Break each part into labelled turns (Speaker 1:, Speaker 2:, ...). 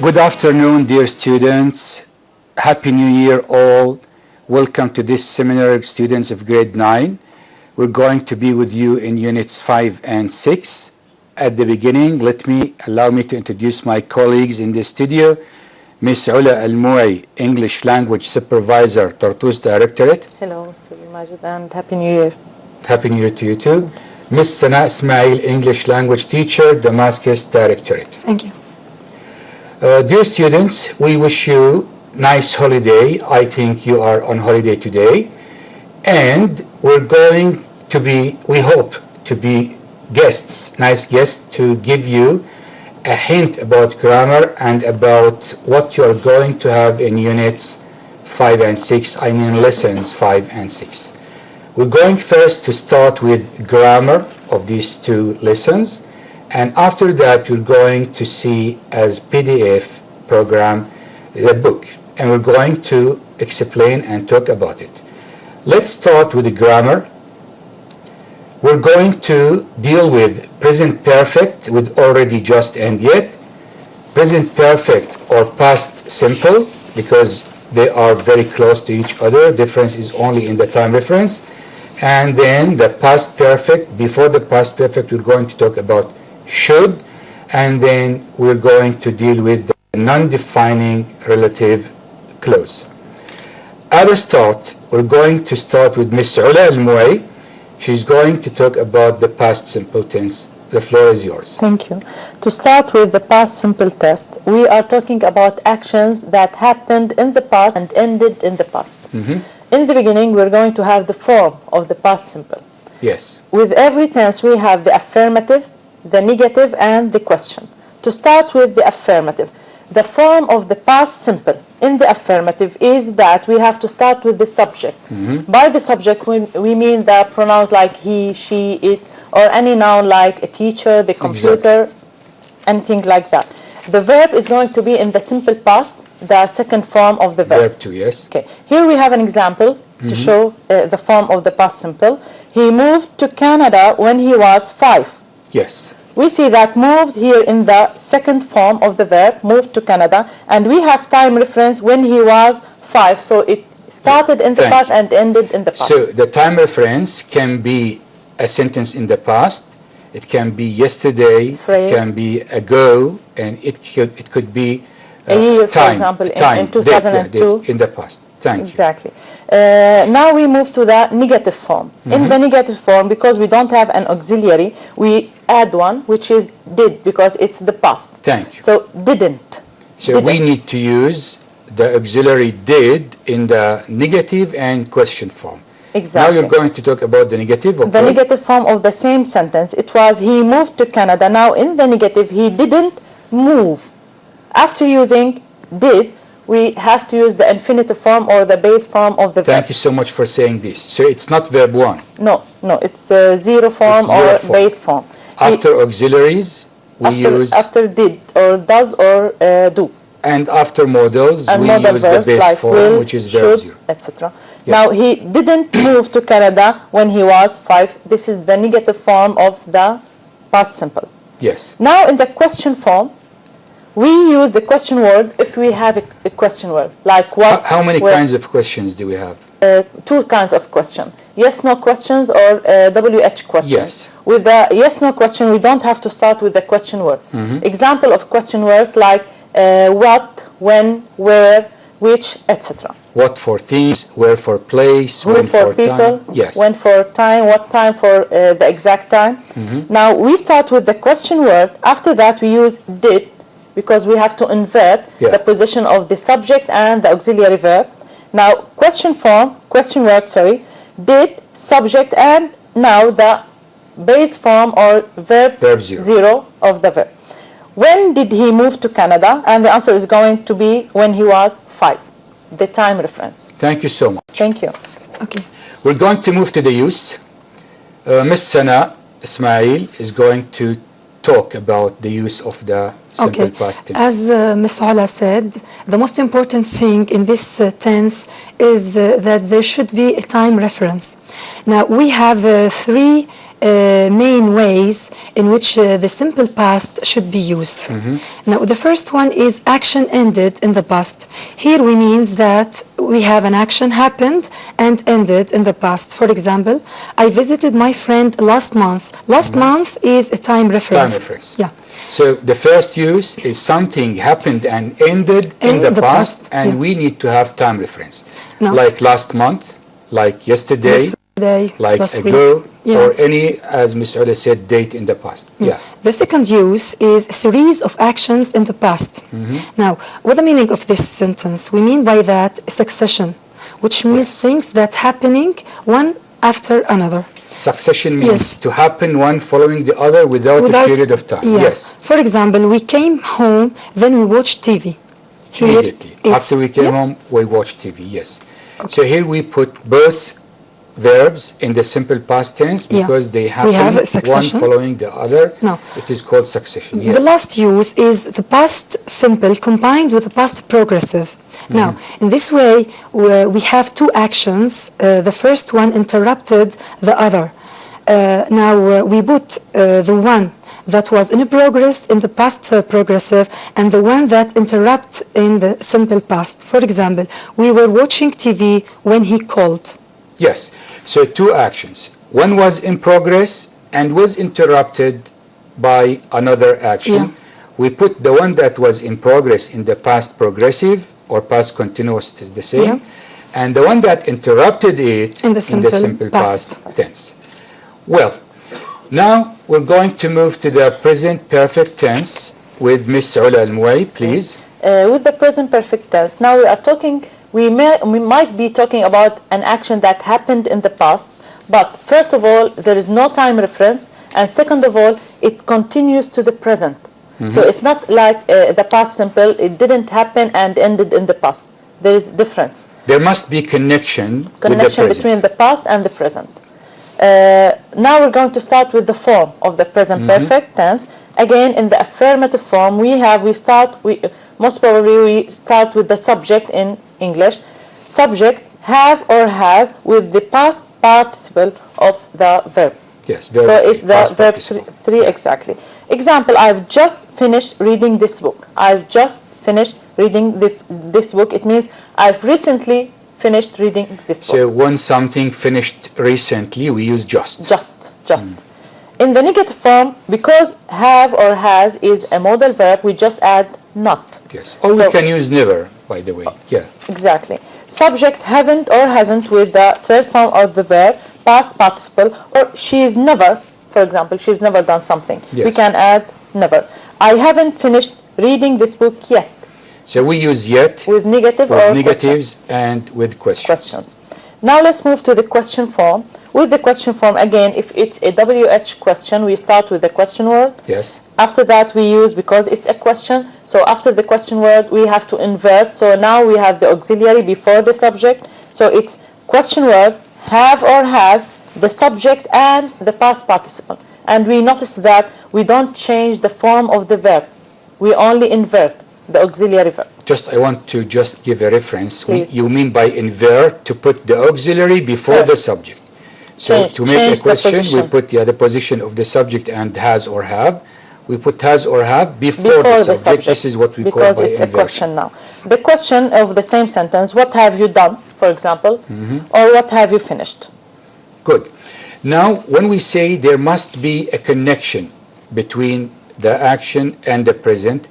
Speaker 1: Good afternoon, dear students. Happy New Year all. Welcome to this seminar, students of grade 9. We're going to be with you in units 5 and 6. At the beginning, allow me to introduce my colleagues in the studio. Miss Ula Al-Moui, English Language Supervisor, Tartus Directorate.
Speaker 2: Hello, Mr. Majid, and Happy New Year.
Speaker 1: Happy New Year to you too. Miss Sana Ismail, English Language Teacher, Damascus Directorate.
Speaker 3: Thank you.
Speaker 1: Dear students, we wish you nice holiday. I think you are on holiday today. And we hope to be guests, nice guests, to give you a hint about grammar and about what you're going to have in units 5 and 6, I mean lessons 5 and 6. We're going first to start with grammar of these two lessons, and after that we're going to see as PDF program the book, and we're going to explain and talk about it. Let's start with the grammar. We're going to deal with present perfect with already, just, and yet, present perfect or past simple, because they are very close to each other. Difference is only in the time reference. And then the past perfect. Before the past perfect, we're going to talk about should, and then we're going to deal with the non-defining relative clause. At the start, we're going to start with Miss Ula Al-Moui. She's going to talk about the past simple tense. The floor is yours.
Speaker 2: Thank you. To start with the past simple test, we are talking about actions that happened in the past and ended in the past. In the beginning, we're going to have the form of the past simple.
Speaker 1: Yes.
Speaker 2: With every tense, we have the affirmative, the negative, and the question. To start with the affirmative, the form of the past simple in the affirmative is that we have to start with the subject. By the subject, we mean the pronouns like he, she, it, or any noun like a teacher, the computer, anything like that. The verb is going to be in the simple past, the second form of the verb.
Speaker 1: Verb 2, yes.
Speaker 2: Okay. Here we have an example to show the form of the past simple. He moved to Canada when he was 5.
Speaker 1: Yes.
Speaker 2: We see that moved here in the second form of the verb, moved to Canada, and we have time reference when he was 5. So it started in the past and ended in the past.
Speaker 1: So the time reference can be a sentence in the past, it can be yesterday,
Speaker 2: phrase.
Speaker 1: It can be ago, and it could be
Speaker 2: a year,
Speaker 1: time,
Speaker 2: for example, in 2002.
Speaker 1: In the past. Thank
Speaker 2: exactly. Now we move to the negative form. In the negative form, because we don't have an auxiliary, we add one, which is did, because it's the past.
Speaker 1: Thank you.
Speaker 2: So didn't.
Speaker 1: So we need to use the auxiliary did in the negative and question form.
Speaker 2: Exactly.
Speaker 1: Now you're going to talk about the negative. Okay?
Speaker 2: The negative form of the same sentence. It was he moved to Canada. Now in the negative, he didn't move. After using did, we have to use the infinitive form or the base form of the verb.
Speaker 1: Thank you so much for saying this. So it's not verb 1.
Speaker 2: No, it's zero form or base form.
Speaker 1: After auxiliaries, we use...
Speaker 2: After did or does or do.
Speaker 1: And after modals, we use
Speaker 2: verbs
Speaker 1: the base
Speaker 2: like
Speaker 1: form,
Speaker 2: will,
Speaker 1: which is verb 0.
Speaker 2: etc. Yeah. Now, he didn't move to Canada when he was 5. This is the negative form of the past simple.
Speaker 1: Yes.
Speaker 2: Now, in the question form, we use the question word if we have a question word. Like what?
Speaker 1: How many kinds of questions do we have?
Speaker 2: 2 kinds of question. Yes, no questions or WH questions.
Speaker 1: Yes.
Speaker 2: With the yes, no question, we don't have to start with the question word. Example of question words like what, when, where, which, etc.
Speaker 1: What for things, where for place,
Speaker 2: Who
Speaker 1: when
Speaker 2: for people,
Speaker 1: time. Yes.
Speaker 2: when for time, what time for the exact time. Now we start with the question word. After that we use did, because we have to invert the position of the subject and the auxiliary verb. Now question word, did, subject, and now the base form or verb 0 of the verb. When did he move to Canada? And the answer is going to be when he was 5, the time reference.
Speaker 1: Thank you so much.
Speaker 2: Thank you.
Speaker 3: Okay.
Speaker 1: We're going to move to the use. Miss Sana Ismail is going to talk about the use of the simple past tense.
Speaker 3: As Ms. Ola said, the most important thing in this tense is that there should be a time reference. Now, we have 3 main ways ways in which the simple past should be used. Now, the first one is action ended in the past. Here we means that we have an action happened and ended in the past. For example, I visited my friend last month. Last month is a time reference.
Speaker 1: Time reference.
Speaker 3: Yeah.
Speaker 1: So the first use is something happened and ended in the past, and we need to have time reference.
Speaker 3: No.
Speaker 1: Like last month, like yesterday, like
Speaker 3: last
Speaker 1: ago,
Speaker 3: week. Yeah.
Speaker 1: or any, as Ms. Ola said, date in the past. Yeah.
Speaker 3: The second use is a series of actions in the past. Now, what the meaning of this sentence? We mean by that succession, which means things that happening one after another.
Speaker 1: Succession means to happen one following the other without a period of time.
Speaker 3: Yeah.
Speaker 1: Yes.
Speaker 3: For example, we came home, then we watched TV.
Speaker 1: Immediately. After we came home, we watched TV. Yes. Okay. So here we put both verbs in the simple past tense because they happen one following the other.
Speaker 3: No.
Speaker 1: It is called succession. Yes.
Speaker 3: The last use is the past simple combined with the past progressive. Now, in this way, we have two actions. The first one interrupted the other. Now, we put the one that was in progress in the past progressive and the one that interrupt in the simple past. For example, we were watching TV when he called.
Speaker 1: Yes. So two actions. One was in progress and was interrupted by another action. We put the one that was in progress in the past progressive or past continuous, it is the same. And the one that interrupted it in the simple past tense. Well, now we're going to move to the present perfect tense with Ms. Ola Al-Muway, please.
Speaker 2: With the present perfect tense, now we are talking, we might be talking about an action that happened in the past, but first of all, there is no time reference, and second of all, it continues to the present. So it's not like the past simple, it didn't happen and ended in the past. There is difference.
Speaker 1: There must be connection with the present.
Speaker 2: Between the past and the present. Now we're going to start with the form of the present perfect tense. Again, in the affirmative form, most probably we start with the subject in English. Subject have or has with the past participle of the verb.
Speaker 1: Yes, verb
Speaker 2: so it's the verb
Speaker 1: participle.
Speaker 2: three exactly. Example, I've just finished reading this book. I've just finished reading this book. It means I've recently finished reading this book.
Speaker 1: So when something finished recently, we use just.
Speaker 2: Just. In the negative form, because have or has is a modal verb, we just add not.
Speaker 1: Yes. Or we can use never, by the way. Yeah.
Speaker 2: Exactly. Subject haven't or hasn't with the third form of the verb, past participle, or she's never, for example, she's never done something.
Speaker 1: Yes.
Speaker 2: We can add never. I haven't finished reading this book yet.
Speaker 1: So we use yet
Speaker 2: with negative
Speaker 1: with
Speaker 2: or
Speaker 1: negatives
Speaker 2: question.
Speaker 1: And with questions.
Speaker 2: Now let's move to the question form. With the question form, again, if it's a WH question, we start with the question word.
Speaker 1: Yes.
Speaker 2: After that, we use, because it's a question, so after the question word, we have to invert. So now we have the auxiliary before the subject. So it's question word, have or has, the subject, and the past participle. And we notice that we don't change the form of the verb. We only invert the auxiliary verb.
Speaker 1: I want to just give a reference.
Speaker 2: Please.
Speaker 1: You mean by invert to put the auxiliary before the subject. So to make a question, we put the position of the subject and has or have. We put has or have before the subject. This is what we call by
Speaker 2: because it's
Speaker 1: inversion.
Speaker 2: a question now. The question of the same sentence, what have you done, for example, or what have you finished?
Speaker 1: Good. Now, when we say there must be a connection between the action and the present,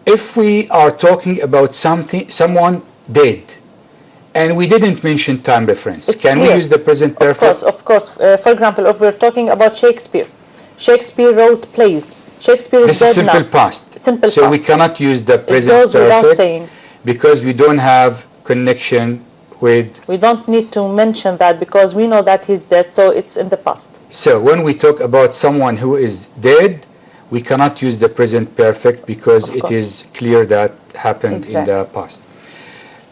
Speaker 1: if we are talking about someone did, and we didn't mention time reference, can we use the present perfect?
Speaker 2: Of course. For example, if we're talking about Shakespeare, Shakespeare wrote plays. Shakespeare is dead now.
Speaker 1: This is simple past.
Speaker 2: Simple
Speaker 1: so
Speaker 2: past.
Speaker 1: we cannot use the present
Speaker 2: it goes
Speaker 1: perfect
Speaker 2: without saying.
Speaker 1: Because we don't have connection with...
Speaker 2: We don't need to mention that because we know that he's dead, so it's in the past.
Speaker 1: So when we talk about someone who is dead, we cannot use the present perfect because it is clear that happened in the past.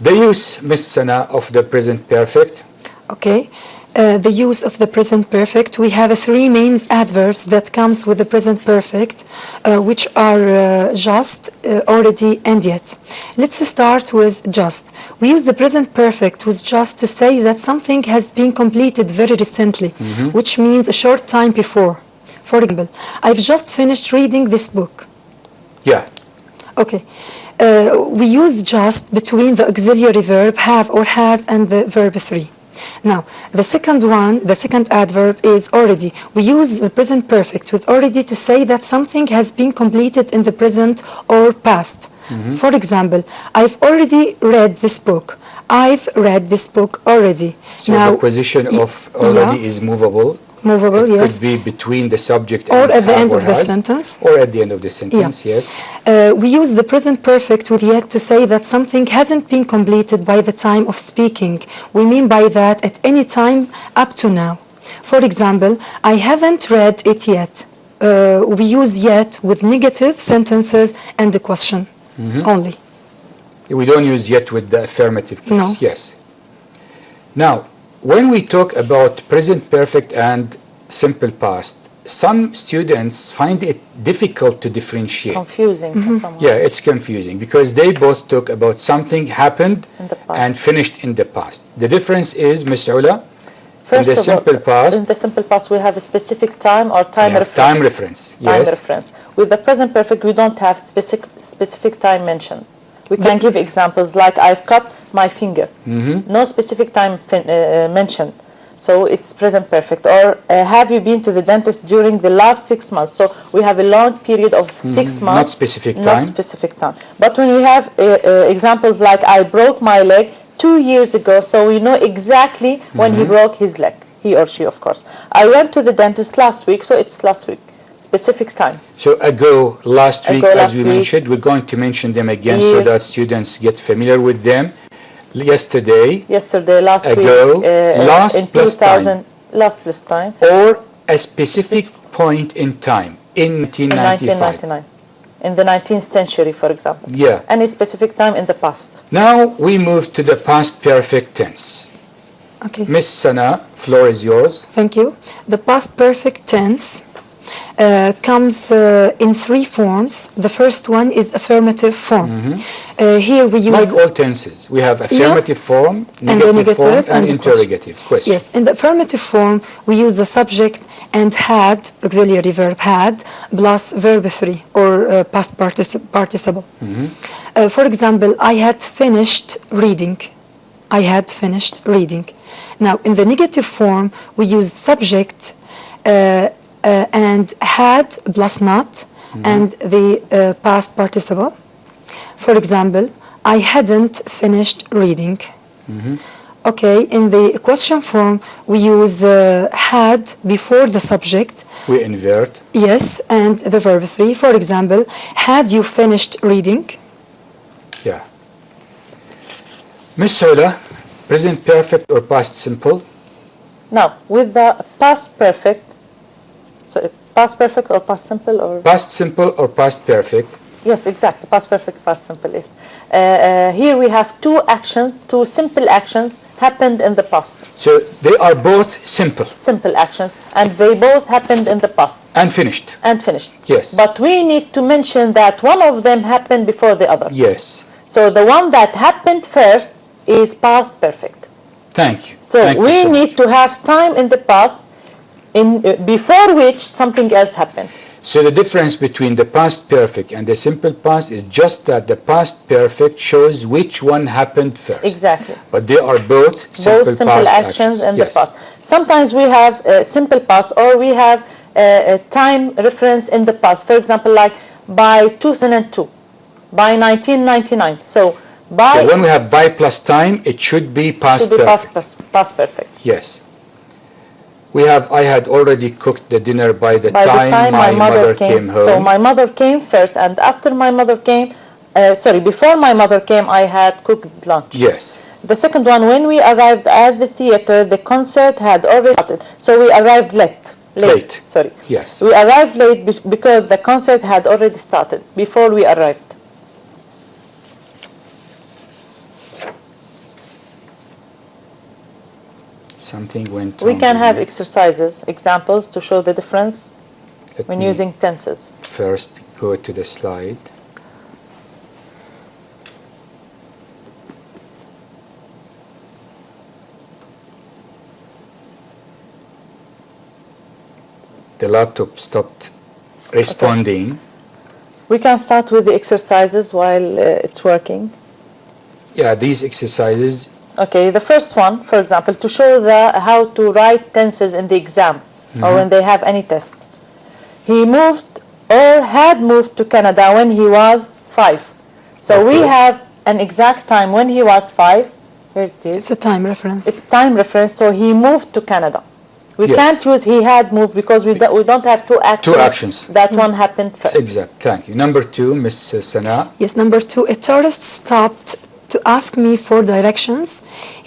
Speaker 1: The use, Ms. Sana, of the present perfect.
Speaker 3: Okay. The use of the present perfect, we have three main adverbs that comes with the present perfect, which are just, already, and yet. Let's start with just. We use the present perfect with just to say that something has been completed very recently, which means a short time before. For example, I've just finished reading this book.
Speaker 1: Yeah.
Speaker 3: Okay. We use just between the auxiliary verb have or has and the verb 3. Now, the second adverb is already. We use the present perfect with already to say that something has been completed in the present or past. For example, I've already read this book. I've read this book already.
Speaker 1: So
Speaker 3: now,
Speaker 1: the position of already is movable.
Speaker 3: Movable,
Speaker 1: it
Speaker 3: yes.
Speaker 1: could be between the subject
Speaker 3: or
Speaker 1: and
Speaker 3: at the
Speaker 1: have
Speaker 3: end
Speaker 1: or
Speaker 3: of the
Speaker 1: has,
Speaker 3: sentence.
Speaker 1: Or at the end of the sentence, yes.
Speaker 3: We use the present perfect with yet to say that something hasn't been completed by the time of speaking. We mean by that at any time up to now. For example, I haven't read it yet. We use yet with negative sentences and the question only.
Speaker 1: We don't use yet with the affirmative case.
Speaker 3: No.
Speaker 1: Yes. Now, when we talk about present perfect and simple past, some students find it difficult to differentiate.
Speaker 2: Confusing for someone.
Speaker 1: Yeah, it's confusing because they both talk about something happened
Speaker 2: In the past.
Speaker 1: and finished in the past. The difference is, Ms. Ula,
Speaker 2: First
Speaker 1: in the
Speaker 2: of all,
Speaker 1: simple past,
Speaker 2: in the simple past, we have a specific time or
Speaker 1: we
Speaker 2: time
Speaker 1: have
Speaker 2: reference.
Speaker 1: time reference.
Speaker 2: Time
Speaker 1: Yes.
Speaker 2: reference. With the present perfect, we don't have specific time mentioned. We can give examples like I've cut my finger. No specific time mentioned. So it's present perfect. Or have you been to the dentist during the last 6 months? So we have a long period of 6 months.
Speaker 1: Not specific time.
Speaker 2: Not specific time. But when we have examples like I broke my leg 2 years ago, so we know exactly when he broke his leg. He or she, of course. I went to the dentist last week, so it's last week. Specific time.
Speaker 1: So last week,
Speaker 2: last
Speaker 1: as we
Speaker 2: week.
Speaker 1: mentioned, we're going to mention them again so that students get familiar with them. Yesterday,
Speaker 2: Last
Speaker 1: ago,
Speaker 2: week,
Speaker 1: last
Speaker 2: in
Speaker 1: plus
Speaker 2: 2000, last plus time,
Speaker 1: or a specific point in time in
Speaker 2: in
Speaker 1: 1995.
Speaker 2: 1999, in the 19th century, for example.
Speaker 1: Yeah.
Speaker 2: Any specific time in the past.
Speaker 1: Now we move to the past perfect tense.
Speaker 3: Okay.
Speaker 1: Miss Sana, floor is yours.
Speaker 3: Thank you. The past perfect tense comes in 3 forms. The first one is affirmative form. Here we use
Speaker 1: Like all tenses, we have affirmative form, negative form, and interrogative question.
Speaker 3: Yes, in the affirmative form, we use the subject and had, auxiliary verb had, plus verb 3 or past participle. For example, I had finished reading. I had finished reading. Now, in the negative form, we use subject and had plus not and the past participle. For example, I hadn't finished reading. Okay, in the question form, we use had before the subject.
Speaker 1: We invert.
Speaker 3: Yes, and the verb 3. For example, had you finished reading?
Speaker 1: Yeah. Miss Sola, present perfect or past simple?
Speaker 2: Now, with the past perfect, so past perfect or past simple or?
Speaker 1: Past simple or past perfect?
Speaker 2: Yes, exactly. Past perfect, past simple is. Here we have 2 actions, 2 simple actions happened in the past.
Speaker 1: So they are both simple.
Speaker 2: Simple actions, and they both happened in the past.
Speaker 1: And finished.
Speaker 2: And finished.
Speaker 1: Yes.
Speaker 2: But we need to mention that one of them happened before the other.
Speaker 1: Yes.
Speaker 2: So the one that happened first is past perfect.
Speaker 1: Thank you.
Speaker 2: So
Speaker 1: Thank you
Speaker 2: we
Speaker 1: so
Speaker 2: need
Speaker 1: much.
Speaker 2: to have time in the past before which something else happened.
Speaker 1: So the difference between the past perfect and the simple past is just that the past perfect shows which one happened first.
Speaker 2: Exactly.
Speaker 1: But they are both simple,
Speaker 2: Both simple
Speaker 1: past
Speaker 2: actions in the
Speaker 1: Yes.
Speaker 2: past. Sometimes we have simple past or we have a time reference in the past. For example, like by 2002, by 1999. So by
Speaker 1: So when we have by plus time, it should be past
Speaker 2: should be
Speaker 1: perfect.
Speaker 2: past perfect.
Speaker 1: Yes. I had already cooked the dinner by the
Speaker 2: By the time
Speaker 1: my mother came home.
Speaker 2: So my mother came first, and after my mother came, before my mother came, I had cooked lunch.
Speaker 1: Yes.
Speaker 2: The second one, when we arrived at the theater, the concert had already started. So we arrived late.
Speaker 1: Late.
Speaker 2: Sorry.
Speaker 1: Yes.
Speaker 2: We arrived late because the concert had already started before we arrived.
Speaker 1: Something went
Speaker 2: We
Speaker 1: wrong
Speaker 2: can have
Speaker 1: here.
Speaker 2: exercises, examples to show the difference
Speaker 1: Let
Speaker 2: when
Speaker 1: me
Speaker 2: using tenses.
Speaker 1: first go to the slide. the laptop stopped responding.
Speaker 2: We can start with the exercises while it's working.
Speaker 1: Yeah, these exercises.
Speaker 2: Okay, the first one, for example, to show how to write tenses in the exam or when they have any test. He moved or had moved to Canada when he was 5. So we have an exact time when he was 5. Here it is.
Speaker 3: It's a time reference.
Speaker 2: It's time reference, so he moved to Canada. We can't use he had moved because we don't have two actions.
Speaker 1: Two actions.
Speaker 2: That one happened first.
Speaker 1: Exact. Thank you. Number 2, Miss Sana.
Speaker 3: Yes, number 2, a tourist stopped to ask me for directions.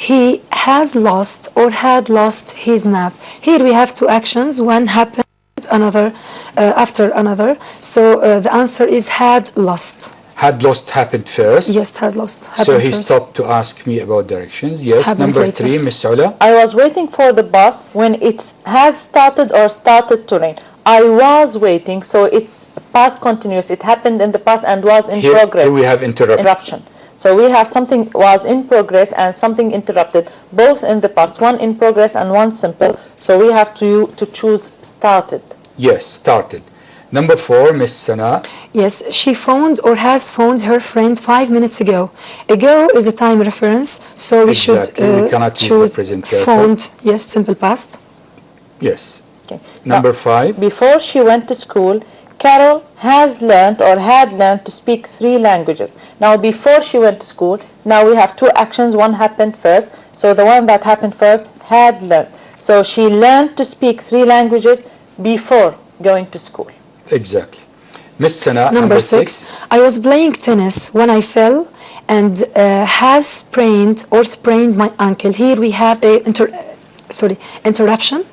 Speaker 3: He has lost or had lost his map. Here we have two actions. One happened, another after another. So the answer is had lost.
Speaker 1: Had lost happened first.
Speaker 3: Yes, has lost.
Speaker 1: So he stopped to ask me about directions. Yes.
Speaker 3: Happens
Speaker 1: Number
Speaker 3: later.
Speaker 1: 3, Miss Ula.
Speaker 2: I was waiting for the bus when it has started or started to rain. I was waiting, so it's past continuous. It happened in the past and was in progress.
Speaker 1: Here we have
Speaker 2: interruption. So we have something was in progress and something interrupted, both in the past, one in progress and one simple. So we have to choose started.
Speaker 1: Yes, started. Number 4, Miss Sana.
Speaker 3: Yes, she phoned or has phoned her friend 5 minutes ago. Ago is a time reference, so we should
Speaker 1: We cannot use the
Speaker 3: choose
Speaker 1: present perfect.
Speaker 3: phoned. Yes, simple past.
Speaker 1: Yes.
Speaker 2: Okay.
Speaker 1: Number 5.
Speaker 2: Before she went to school, Carol has learned or had learned to speak 3 languages. Now, before she went to school, now we have two actions. One happened first. So the one that happened first had learned. So she learned to speak 3 languages before going to school.
Speaker 1: Exactly. Miss Sana,
Speaker 3: Number 6. I was playing tennis when I fell and has sprained or sprained my ankle. Here we have a interruption.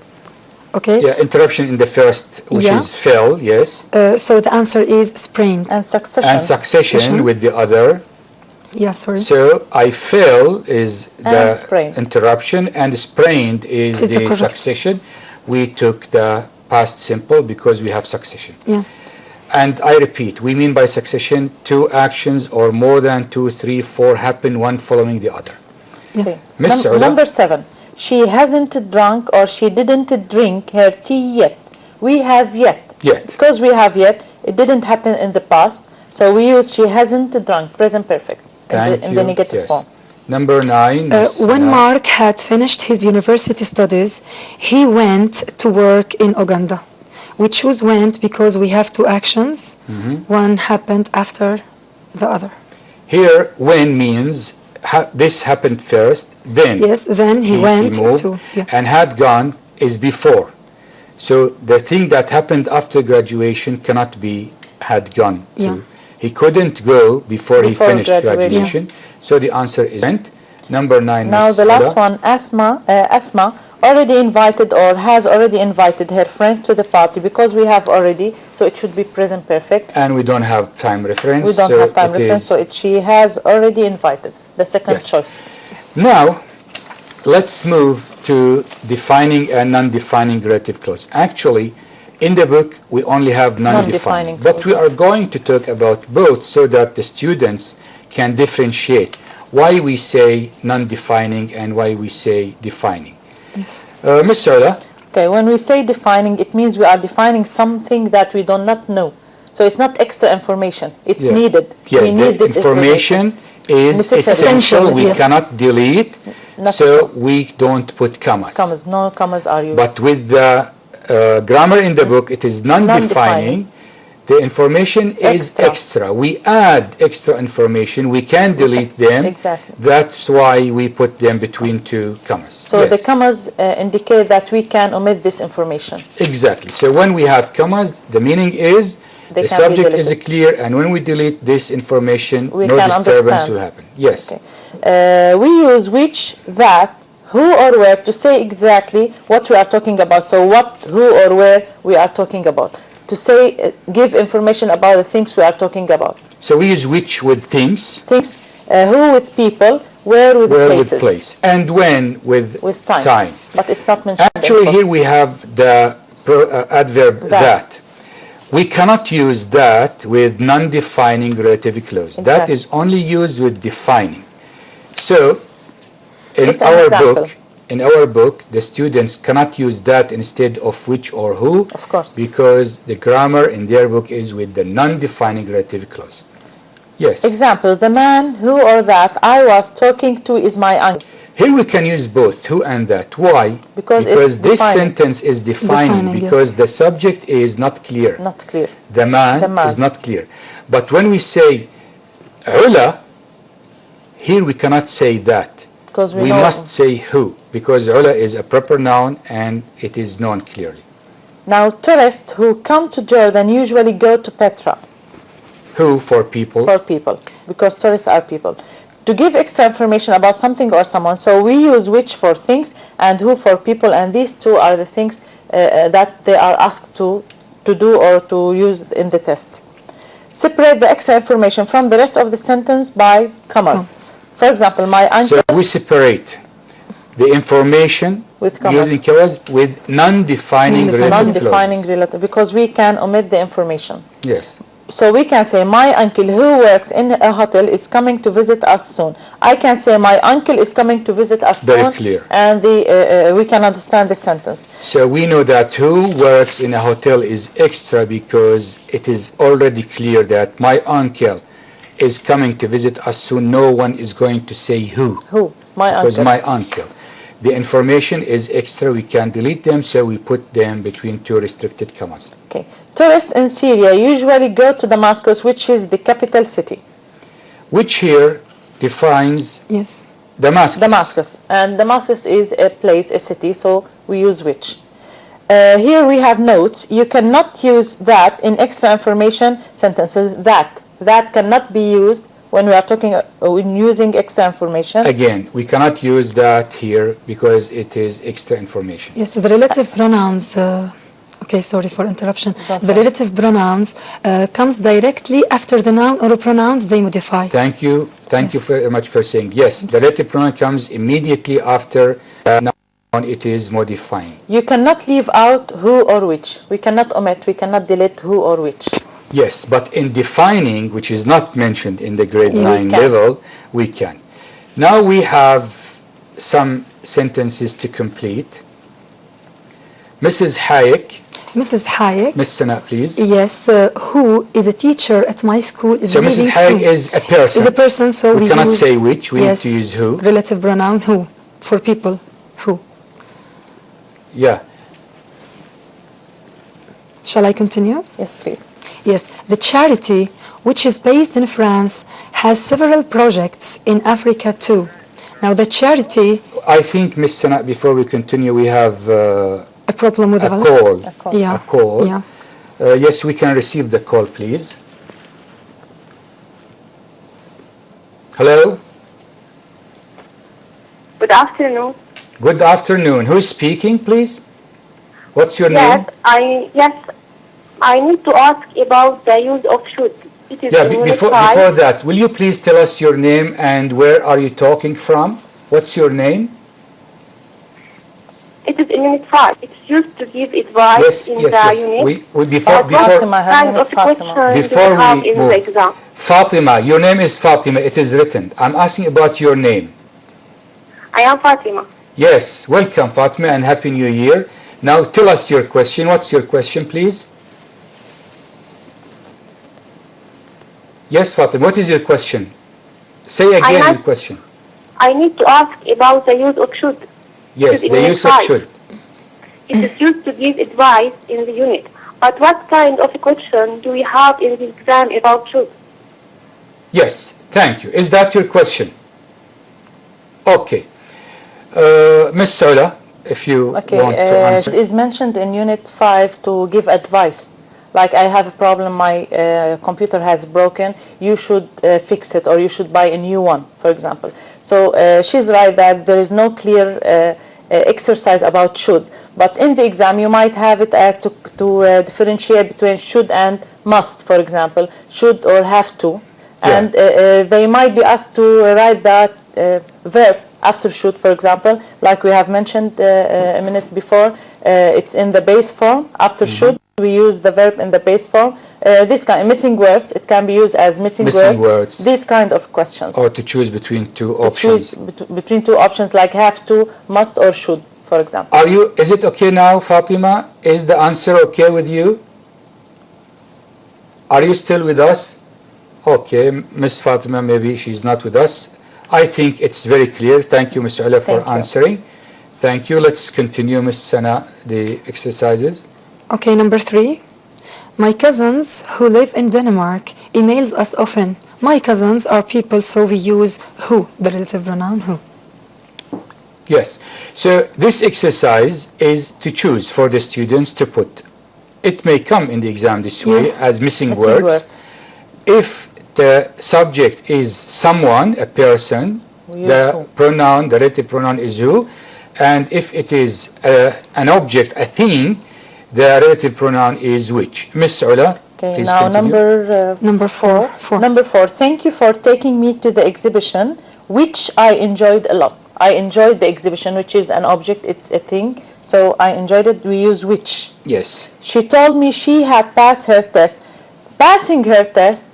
Speaker 3: Okay.
Speaker 1: Yeah, interruption in the first, which is fell, yes.
Speaker 3: So the answer is sprained.
Speaker 2: And succession.
Speaker 1: And succession with the other.
Speaker 3: Yeah, sorry.
Speaker 1: So I fell is the interruption and sprained is the succession. We took the past simple because we have succession.
Speaker 3: Yeah.
Speaker 1: And I repeat, we mean by succession 2 actions or more than 2, 3, 4 happen one following the other.
Speaker 2: Okay.
Speaker 1: Miss Saula.
Speaker 2: Number 7. She hasn't drunk or she didn't drink her tea yet. We have yet.
Speaker 1: Yet.
Speaker 2: Because we have yet, it didn't happen in the past. So we use she hasn't drunk, present perfect, in the negative form.
Speaker 1: Number 9.
Speaker 3: When Mark had finished his university studies, he went to work in Uganda. We choose went because we have two actions. One happened after the other.
Speaker 1: Here, when means this happened first, then.
Speaker 3: Yes, then he went
Speaker 1: moved,
Speaker 3: to.
Speaker 1: And had gone is before. So the thing that happened after graduation cannot be had gone to. He couldn't go before he finished graduation. So the answer is went. Number 9.
Speaker 2: Now the last one, Asma already invited or has already invited her friends to the party because we have already, so it should be present perfect.
Speaker 1: And we don't have time reference.
Speaker 2: We don't have time reference, so she has already invited, the second choice.
Speaker 3: Yes.
Speaker 1: Now, let's move to defining and non-defining relative clause. Actually, in the book, we only have non-defining, but we are going to talk about both so that the students can differentiate why we say non-defining and why we say defining. Ms. Sola.
Speaker 2: Okay, when we say defining, it means we are defining something that we do not know. So it's not extra information. It's needed.
Speaker 1: Yeah,
Speaker 2: we need this
Speaker 1: information is essential. We cannot delete, so we don't put commas.
Speaker 2: No commas are used.
Speaker 1: But with the grammar in the book, it is non-defining. The information is extra. We add extra information. We can delete them.
Speaker 2: Exactly.
Speaker 1: That's why we put them between 2 commas.
Speaker 2: So the commas indicate that we can omit this information.
Speaker 1: Exactly. So when we have commas, the meaning is the subject is clear, and when we delete this information, no disturbance will happen. Yes.
Speaker 2: Okay. We use which, that, who or where to say exactly what we are talking about. So what, who or where we are talking about. To say, give information about the things we are talking about.
Speaker 1: So we use which with things.
Speaker 2: Things, who with people, where with places.
Speaker 1: With place. And when with time.
Speaker 2: But it's not mentioned.
Speaker 1: Actually, here we have the adverb that. We cannot use that with non-defining relative clause. That is only used with defining. So, in our book, in our book, the students cannot use that instead of which or who.
Speaker 2: Of course.
Speaker 1: Because the grammar in their book is with the non-defining relative clause. Yes.
Speaker 2: Example, the man who or that I was talking to is my uncle.
Speaker 1: Here we can use both who and that. Why?
Speaker 2: Because
Speaker 1: this
Speaker 2: defining.
Speaker 1: sentence is defining because
Speaker 3: yes.
Speaker 1: the subject is not clear.
Speaker 2: Not clear.
Speaker 1: The man is not clear. But when we say Ula, here we cannot say that.
Speaker 2: Because
Speaker 1: we must say who, because Ula is a proper noun and it is known clearly.
Speaker 2: Now, tourists who come to Jordan usually go to Petra.
Speaker 1: Who for people?
Speaker 2: For people, because tourists are people. To give extra information about something or someone, so we use which for things and who for people, and these two are the things that they are asked to do or to use in the test. Separate the extra information from the rest of the sentence by commas. For example, my uncle...
Speaker 1: So we separate the information
Speaker 2: with commas.
Speaker 1: Using commas with non-defining relative
Speaker 2: Non-defining relative, because we can omit the information.
Speaker 1: Yes.
Speaker 2: So we can say, my uncle who works in a hotel is coming to visit us soon. I can say, my uncle is coming to visit us soon.
Speaker 1: Very clear.
Speaker 2: And we can understand the sentence.
Speaker 1: So we know that who works in a hotel is extra because it is already clear that my uncle is coming to visit us soon. No one is going to say who.
Speaker 2: Who? My uncle.
Speaker 1: Because my uncle. The information is extra. We can delete them, so we put them between two restricted commas.
Speaker 2: Okay. Tourists in Syria usually go to Damascus, which is the capital city.
Speaker 1: Which here defines
Speaker 3: yes.
Speaker 1: Damascus.
Speaker 2: Damascus. And Damascus is a place, a city, so we use which. Here we have notes. You cannot use that in extra information sentences. That cannot be used when we are talking when using extra information.
Speaker 1: Again, we cannot use that here because it is extra information.
Speaker 3: Yes, the relative pronouns. Okay, sorry for interruption. The relative pronouns comes directly after the noun or pronouns they modify.
Speaker 1: Thank you. Thank you very much for saying yes. The relative pronoun comes immediately after noun. It is modifying.
Speaker 2: You cannot leave out who or which. We cannot omit. We cannot delete who or which.
Speaker 1: Yes, but in defining, which is not mentioned in the grade 9 level, we can. Now we have some sentences to complete. Mrs. Hayek.
Speaker 3: Mrs. Hayek.
Speaker 1: Ms. Sana, please.
Speaker 3: Yes, who is a teacher at my school is
Speaker 1: so Mrs. Hayek is a person.
Speaker 3: Is a person, so
Speaker 1: we cannot say which. We need to use who.
Speaker 3: Relative pronoun who for people. Who.
Speaker 1: Yeah.
Speaker 3: Shall I continue?
Speaker 2: Yes, please.
Speaker 3: Yes, the charity, which is based in France, has several projects in Africa too. Now the charity...
Speaker 1: I think, Ms. Sana, before we continue, we have
Speaker 3: a problem with
Speaker 1: a call.
Speaker 3: Yeah.
Speaker 1: A call.
Speaker 3: Yeah.
Speaker 1: Yes, we can receive the call, please. Hello?
Speaker 4: Good afternoon.
Speaker 1: Good afternoon. Who is speaking, please? What's your name?
Speaker 4: I need to ask about the use of should. It is
Speaker 1: before that, will you please tell us your name and where are you talking from? What's your name?
Speaker 4: It is in Unit 5. It's used to give advice in the unit.
Speaker 1: Before we move, Fatima, your name is Fatima. It is written. I'm asking about your name.
Speaker 4: I am Fatima.
Speaker 1: Yes, welcome Fatima and Happy New Year. Now tell us your question. What's your question, please? Yes, Fatima, what is your question? Say again your question.
Speaker 4: I need to ask about the use of should.
Speaker 1: Yes, the use of should.
Speaker 4: It is used to give advice in the unit. But what kind of a question do we have in the exam about should?
Speaker 1: Yes, thank you. Is that your question? Okay. Ms. Saula, if you want to answer.
Speaker 2: It is mentioned in Unit 5 to give advice. Like, I have a problem, my computer has broken, you should fix it, or you should buy a new one, for example. So she's right that there is no clear exercise about should. But in the exam, you might have it as to differentiate between should and must, for example, should or have to. And they might be asked to write that verb after should, for example, like we have mentioned a minute before. It's in the base form, after should. we use the verb in the base form. This kind of missing words, it can be used as missing words. These kind of questions.
Speaker 1: Or to choose between two options.
Speaker 2: To choose between two options like have to, must, or should, for example.
Speaker 1: Is it okay now, Fatima? Is the answer okay with you? Are you still with us? Okay, Miss Fatima, maybe she's not with us. I think it's very clear. Thank you, Ms. Ula, for answering. Thank you. Let's continue, Ms. Sana, the exercises.
Speaker 3: Okay, number 3. My cousins who live in Denmark emails us often. My cousins are people, so we use who, the relative pronoun who.
Speaker 1: Yes. So this exercise is to choose for the students to put. It may come in the exam this way as missing words. If the subject is someone, a person, the pronoun, the relative pronoun is who. And if it is an object, a thing, the relative pronoun is which. Miss Ula,
Speaker 2: okay,
Speaker 1: please
Speaker 2: now
Speaker 1: continue.
Speaker 3: Number four.
Speaker 2: Number 4. Thank you for taking me to the exhibition, which I enjoyed a lot. I enjoyed the exhibition, which is an object, it's a thing. So I enjoyed it, we use which.
Speaker 1: Yes.
Speaker 2: She told me she had passed her test. Passing her test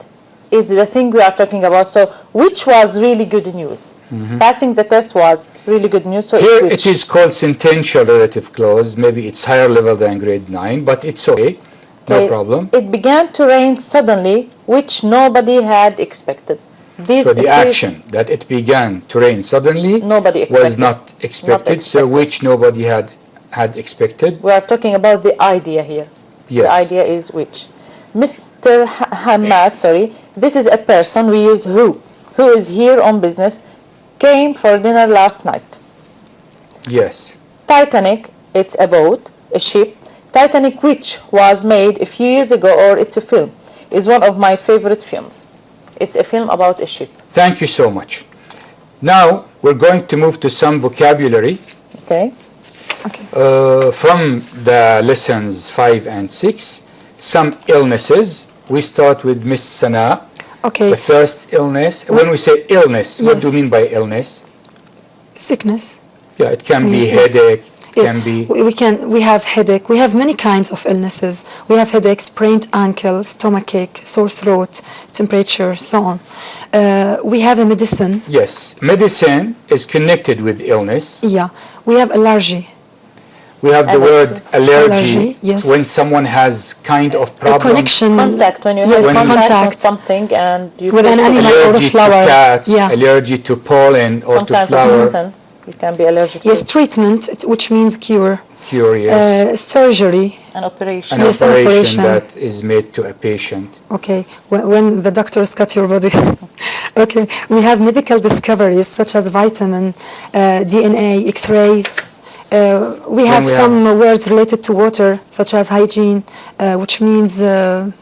Speaker 2: is the thing we are talking about. So which was really good news. Passing the test was really good news. So
Speaker 1: here
Speaker 2: it
Speaker 1: is called sentential relative clause. Maybe it's higher level than grade 9, but it's okay. No problem.
Speaker 2: It began to rain suddenly, which nobody had expected.
Speaker 1: So the action that it began to rain suddenly was not expected. So which nobody had expected.
Speaker 2: We are talking about the idea here.
Speaker 1: Yes.
Speaker 2: The idea is which. Mr. Hamad, this is a person, we use who is here on business, came for dinner last night.
Speaker 1: Yes.
Speaker 2: Titanic, it's a boat, a ship. Titanic, which was made a few years ago, or it's a film, is one of my favorite films. It's a film about a ship.
Speaker 1: Thank you so much. Now we're going to move to some vocabulary.
Speaker 2: Okay.
Speaker 1: From the lessons 5 and 6. Some illnesses. We start with Miss Sana.
Speaker 3: Okay.
Speaker 1: The first illness. When we say illness, what do you mean by illness?
Speaker 3: Sickness.
Speaker 1: Yeah, it can be headache.
Speaker 3: Yes. We have headache. We have many kinds of illnesses. We have headache, sprained ankle, stomachache, sore throat, temperature, so on. We have a medicine.
Speaker 1: Yes, medicine is connected with illness.
Speaker 3: Yeah. We have allergy.
Speaker 1: We have the word allergy,
Speaker 3: yes.
Speaker 1: When someone has kind of problem.
Speaker 2: Contact, when you have contact with something and you
Speaker 3: with an animal or a flower.
Speaker 1: Allergy to cats, allergy to pollen or to flower.
Speaker 2: Sometimes you can be allergic
Speaker 3: to. Treatment, which means cure.
Speaker 1: Cure, yes.
Speaker 3: Surgery.
Speaker 2: An operation.
Speaker 1: An operation that is made to a patient.
Speaker 3: Okay, when the doctors cut your body. Okay, we have medical discoveries such as vitamin, DNA, X-rays. We have some words related to water, such as hygiene, which means the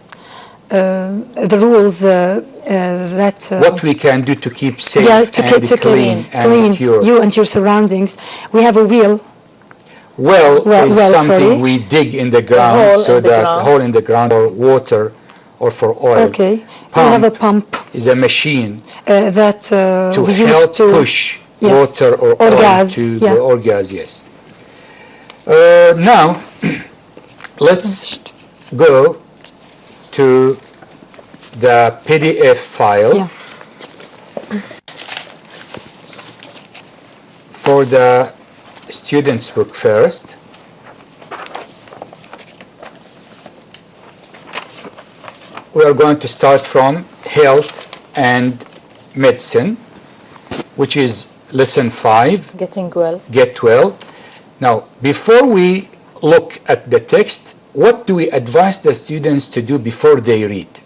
Speaker 3: rules that...
Speaker 1: what we can do to keep safe
Speaker 3: to
Speaker 1: clean and pure.
Speaker 3: You and your surroundings. We have a wheel.
Speaker 1: Well is something we dig in the ground, so that hole in the ground for water or for oil.
Speaker 3: Okay.
Speaker 1: Pump
Speaker 3: we have a pump.
Speaker 1: Is a machine
Speaker 3: that
Speaker 1: to
Speaker 3: we
Speaker 1: help
Speaker 3: use to
Speaker 1: push water or oil
Speaker 3: gas,
Speaker 1: to the or gas, yes. Now, let's go to the PDF file for the student's book first. We are going to start from health and medicine, which is lesson 5.
Speaker 2: Getting well.
Speaker 1: Get well. Now, before we look at the text, what do we advise the students to do before they read?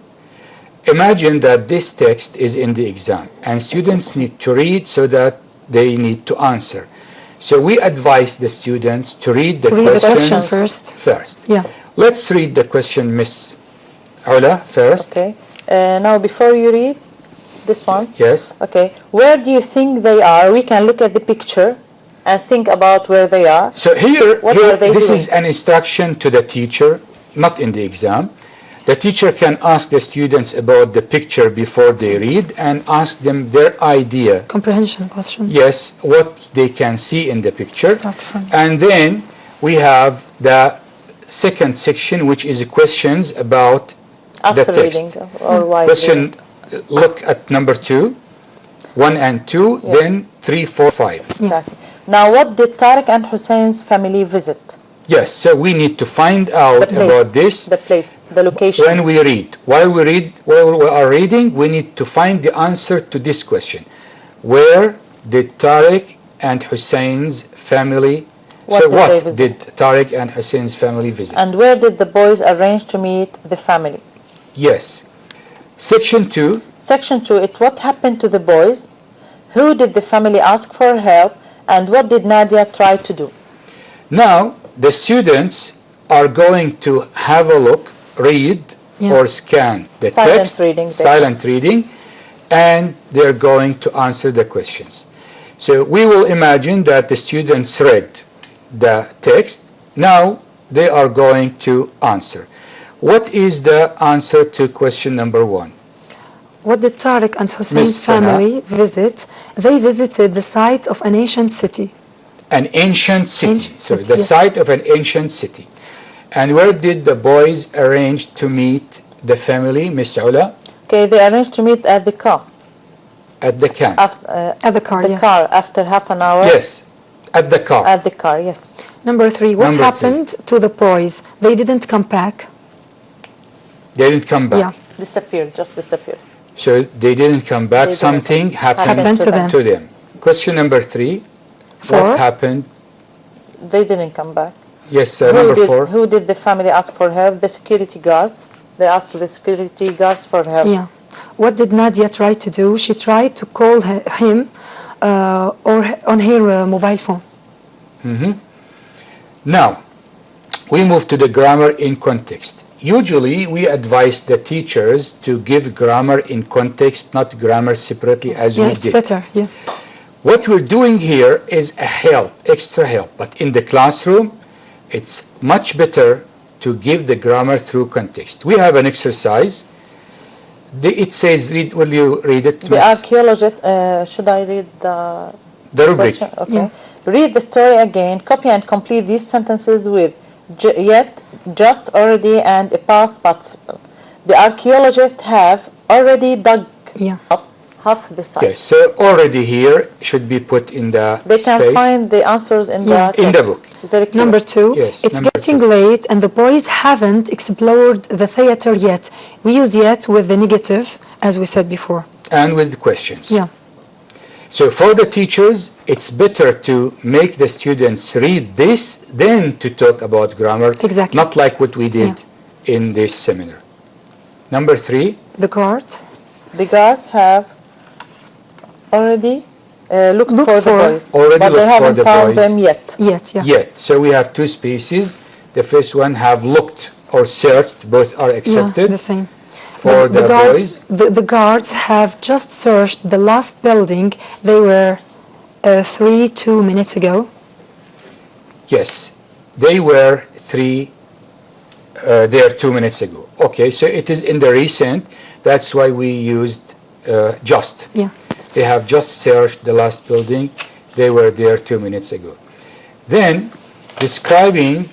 Speaker 1: Imagine that this text is in the exam, and students need to read so that they need to answer. So we advise the students to read the questions first.
Speaker 3: Yeah.
Speaker 1: Let's read the question, Miss Ula, first.
Speaker 2: Okay. Now, before you read this one.
Speaker 1: Yes.
Speaker 2: Okay. Where do you think they are? We can look at the picture and think about where they are.
Speaker 1: So here this
Speaker 2: doing?
Speaker 1: is an instruction to the teacher, not in the exam. The teacher can ask the students about the picture before they read and ask them their idea.
Speaker 3: Comprehension question.
Speaker 1: Yes, what they can see in the picture.
Speaker 3: Start from.
Speaker 1: And then we have the second section, which is questions about
Speaker 2: After
Speaker 1: the text.
Speaker 2: reading or while
Speaker 1: Question, look at number 2, 1 and 2, then 3, 4, 5.
Speaker 2: Exactly. Now, what did Tariq and Hussein's family visit?
Speaker 1: Yes, so we need to find out about this.
Speaker 2: The place, the location.
Speaker 1: When we read, while we are reading, we need to find the answer to this question. Where did Tariq and Hussein's family,
Speaker 2: What
Speaker 1: did Tariq and Hussein's family visit?
Speaker 2: And where did the boys arrange to meet the family?
Speaker 1: Yes. Section 2.
Speaker 2: Section 2, what happened to the boys? Who did the family ask for help? And what did Nadia try to do?
Speaker 1: Now, the students are going to have a look, read or scan the text, silent reading, and they're going to answer the questions. So we will imagine that the students read the text. Now they are going to answer. What is the answer to question number 1?
Speaker 3: What did Tariq and Hussein's family visit? They visited the site of an ancient city.
Speaker 1: An ancient city. The site of an ancient city. And where did the boys arrange to meet the family, Miss Ula?
Speaker 2: Okay, they arranged to meet at the car.
Speaker 1: At the camp.
Speaker 3: At the car,
Speaker 2: The car after half an hour.
Speaker 1: Yes, at the car.
Speaker 2: At the car, yes.
Speaker 3: Number 3, what happened to the boys? They didn't come back.
Speaker 1: They didn't come back.
Speaker 3: Yeah.
Speaker 2: Disappeared, just disappeared.
Speaker 1: So they didn't come back. Something happened
Speaker 3: to them.
Speaker 1: Question number 3.
Speaker 3: 4.
Speaker 1: What happened?
Speaker 2: They didn't come back.
Speaker 1: Yes, number 4.
Speaker 2: Who did the family ask for help? The security guards. They asked the security guards for help.
Speaker 3: Yeah. What did Nadia try to do? She tried to call him or on her mobile phone.
Speaker 1: Now, we move to the grammar in context. Usually, we advise the teachers to give grammar in context, not grammar separately as we did.
Speaker 3: Yes, better. Yeah.
Speaker 1: What we're doing here is a help, extra help. But in the classroom, it's much better to give the grammar through context. We have an exercise. It says, will you read it?
Speaker 2: The archaeologist, should I read the
Speaker 1: rubric?
Speaker 2: Question? Okay. Yeah. Read the story again. Copy and complete these sentences with yet, just, already, and a past participle. The archaeologists have already dug up half the site.
Speaker 1: Yes, so already here should be put in the
Speaker 2: They can
Speaker 1: space.
Speaker 2: find the answers in the text.
Speaker 1: In the book.
Speaker 2: Very clear.
Speaker 3: Number 2,
Speaker 1: Yes,
Speaker 3: it's
Speaker 1: number
Speaker 3: getting
Speaker 1: 2.
Speaker 3: late and the boys haven't explored the theater yet. We use yet with the negative, as we said before.
Speaker 1: And with questions.
Speaker 3: Yeah.
Speaker 1: So for the teachers, it's better to make the students read this than to talk about grammar.
Speaker 3: Exactly.
Speaker 1: Not like what we did in this seminar. Number 3.
Speaker 3: The guard.
Speaker 2: The guards have already looked for the boys,
Speaker 1: Already
Speaker 2: but they
Speaker 1: looked for
Speaker 2: haven't
Speaker 1: the
Speaker 2: found
Speaker 1: boys.
Speaker 2: them yet.
Speaker 1: Yet. So we have 2 spaces. The first one have looked or searched. Both are accepted.
Speaker 3: Yeah, the same.
Speaker 1: For the
Speaker 3: guards,
Speaker 1: boys.
Speaker 3: the guards have just searched the last building. They were 2 minutes ago.
Speaker 1: Yes, they were there 2 minutes ago. Okay, so it is in the recent. That's why we used just.
Speaker 3: Yeah.
Speaker 1: They have just searched the last building. They were there 2 minutes ago. Then, describing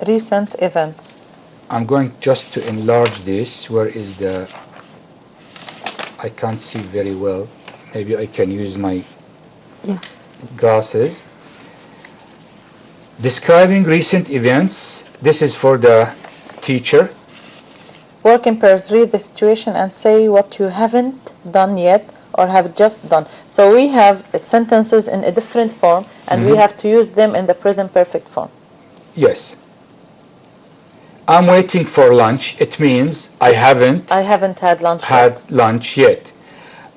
Speaker 2: recent events.
Speaker 1: I'm going just to enlarge this. Where is the... I can't see very well. Maybe I can use my glasses. Describing recent events. This is for the teacher.
Speaker 2: Work in pairs. Read the situation and say what you haven't done yet or have just done. So we have sentences in a different form and we have to use them in the present perfect form.
Speaker 1: Yes. I'm waiting for lunch. It means I haven't
Speaker 2: had lunch
Speaker 1: lunch yet.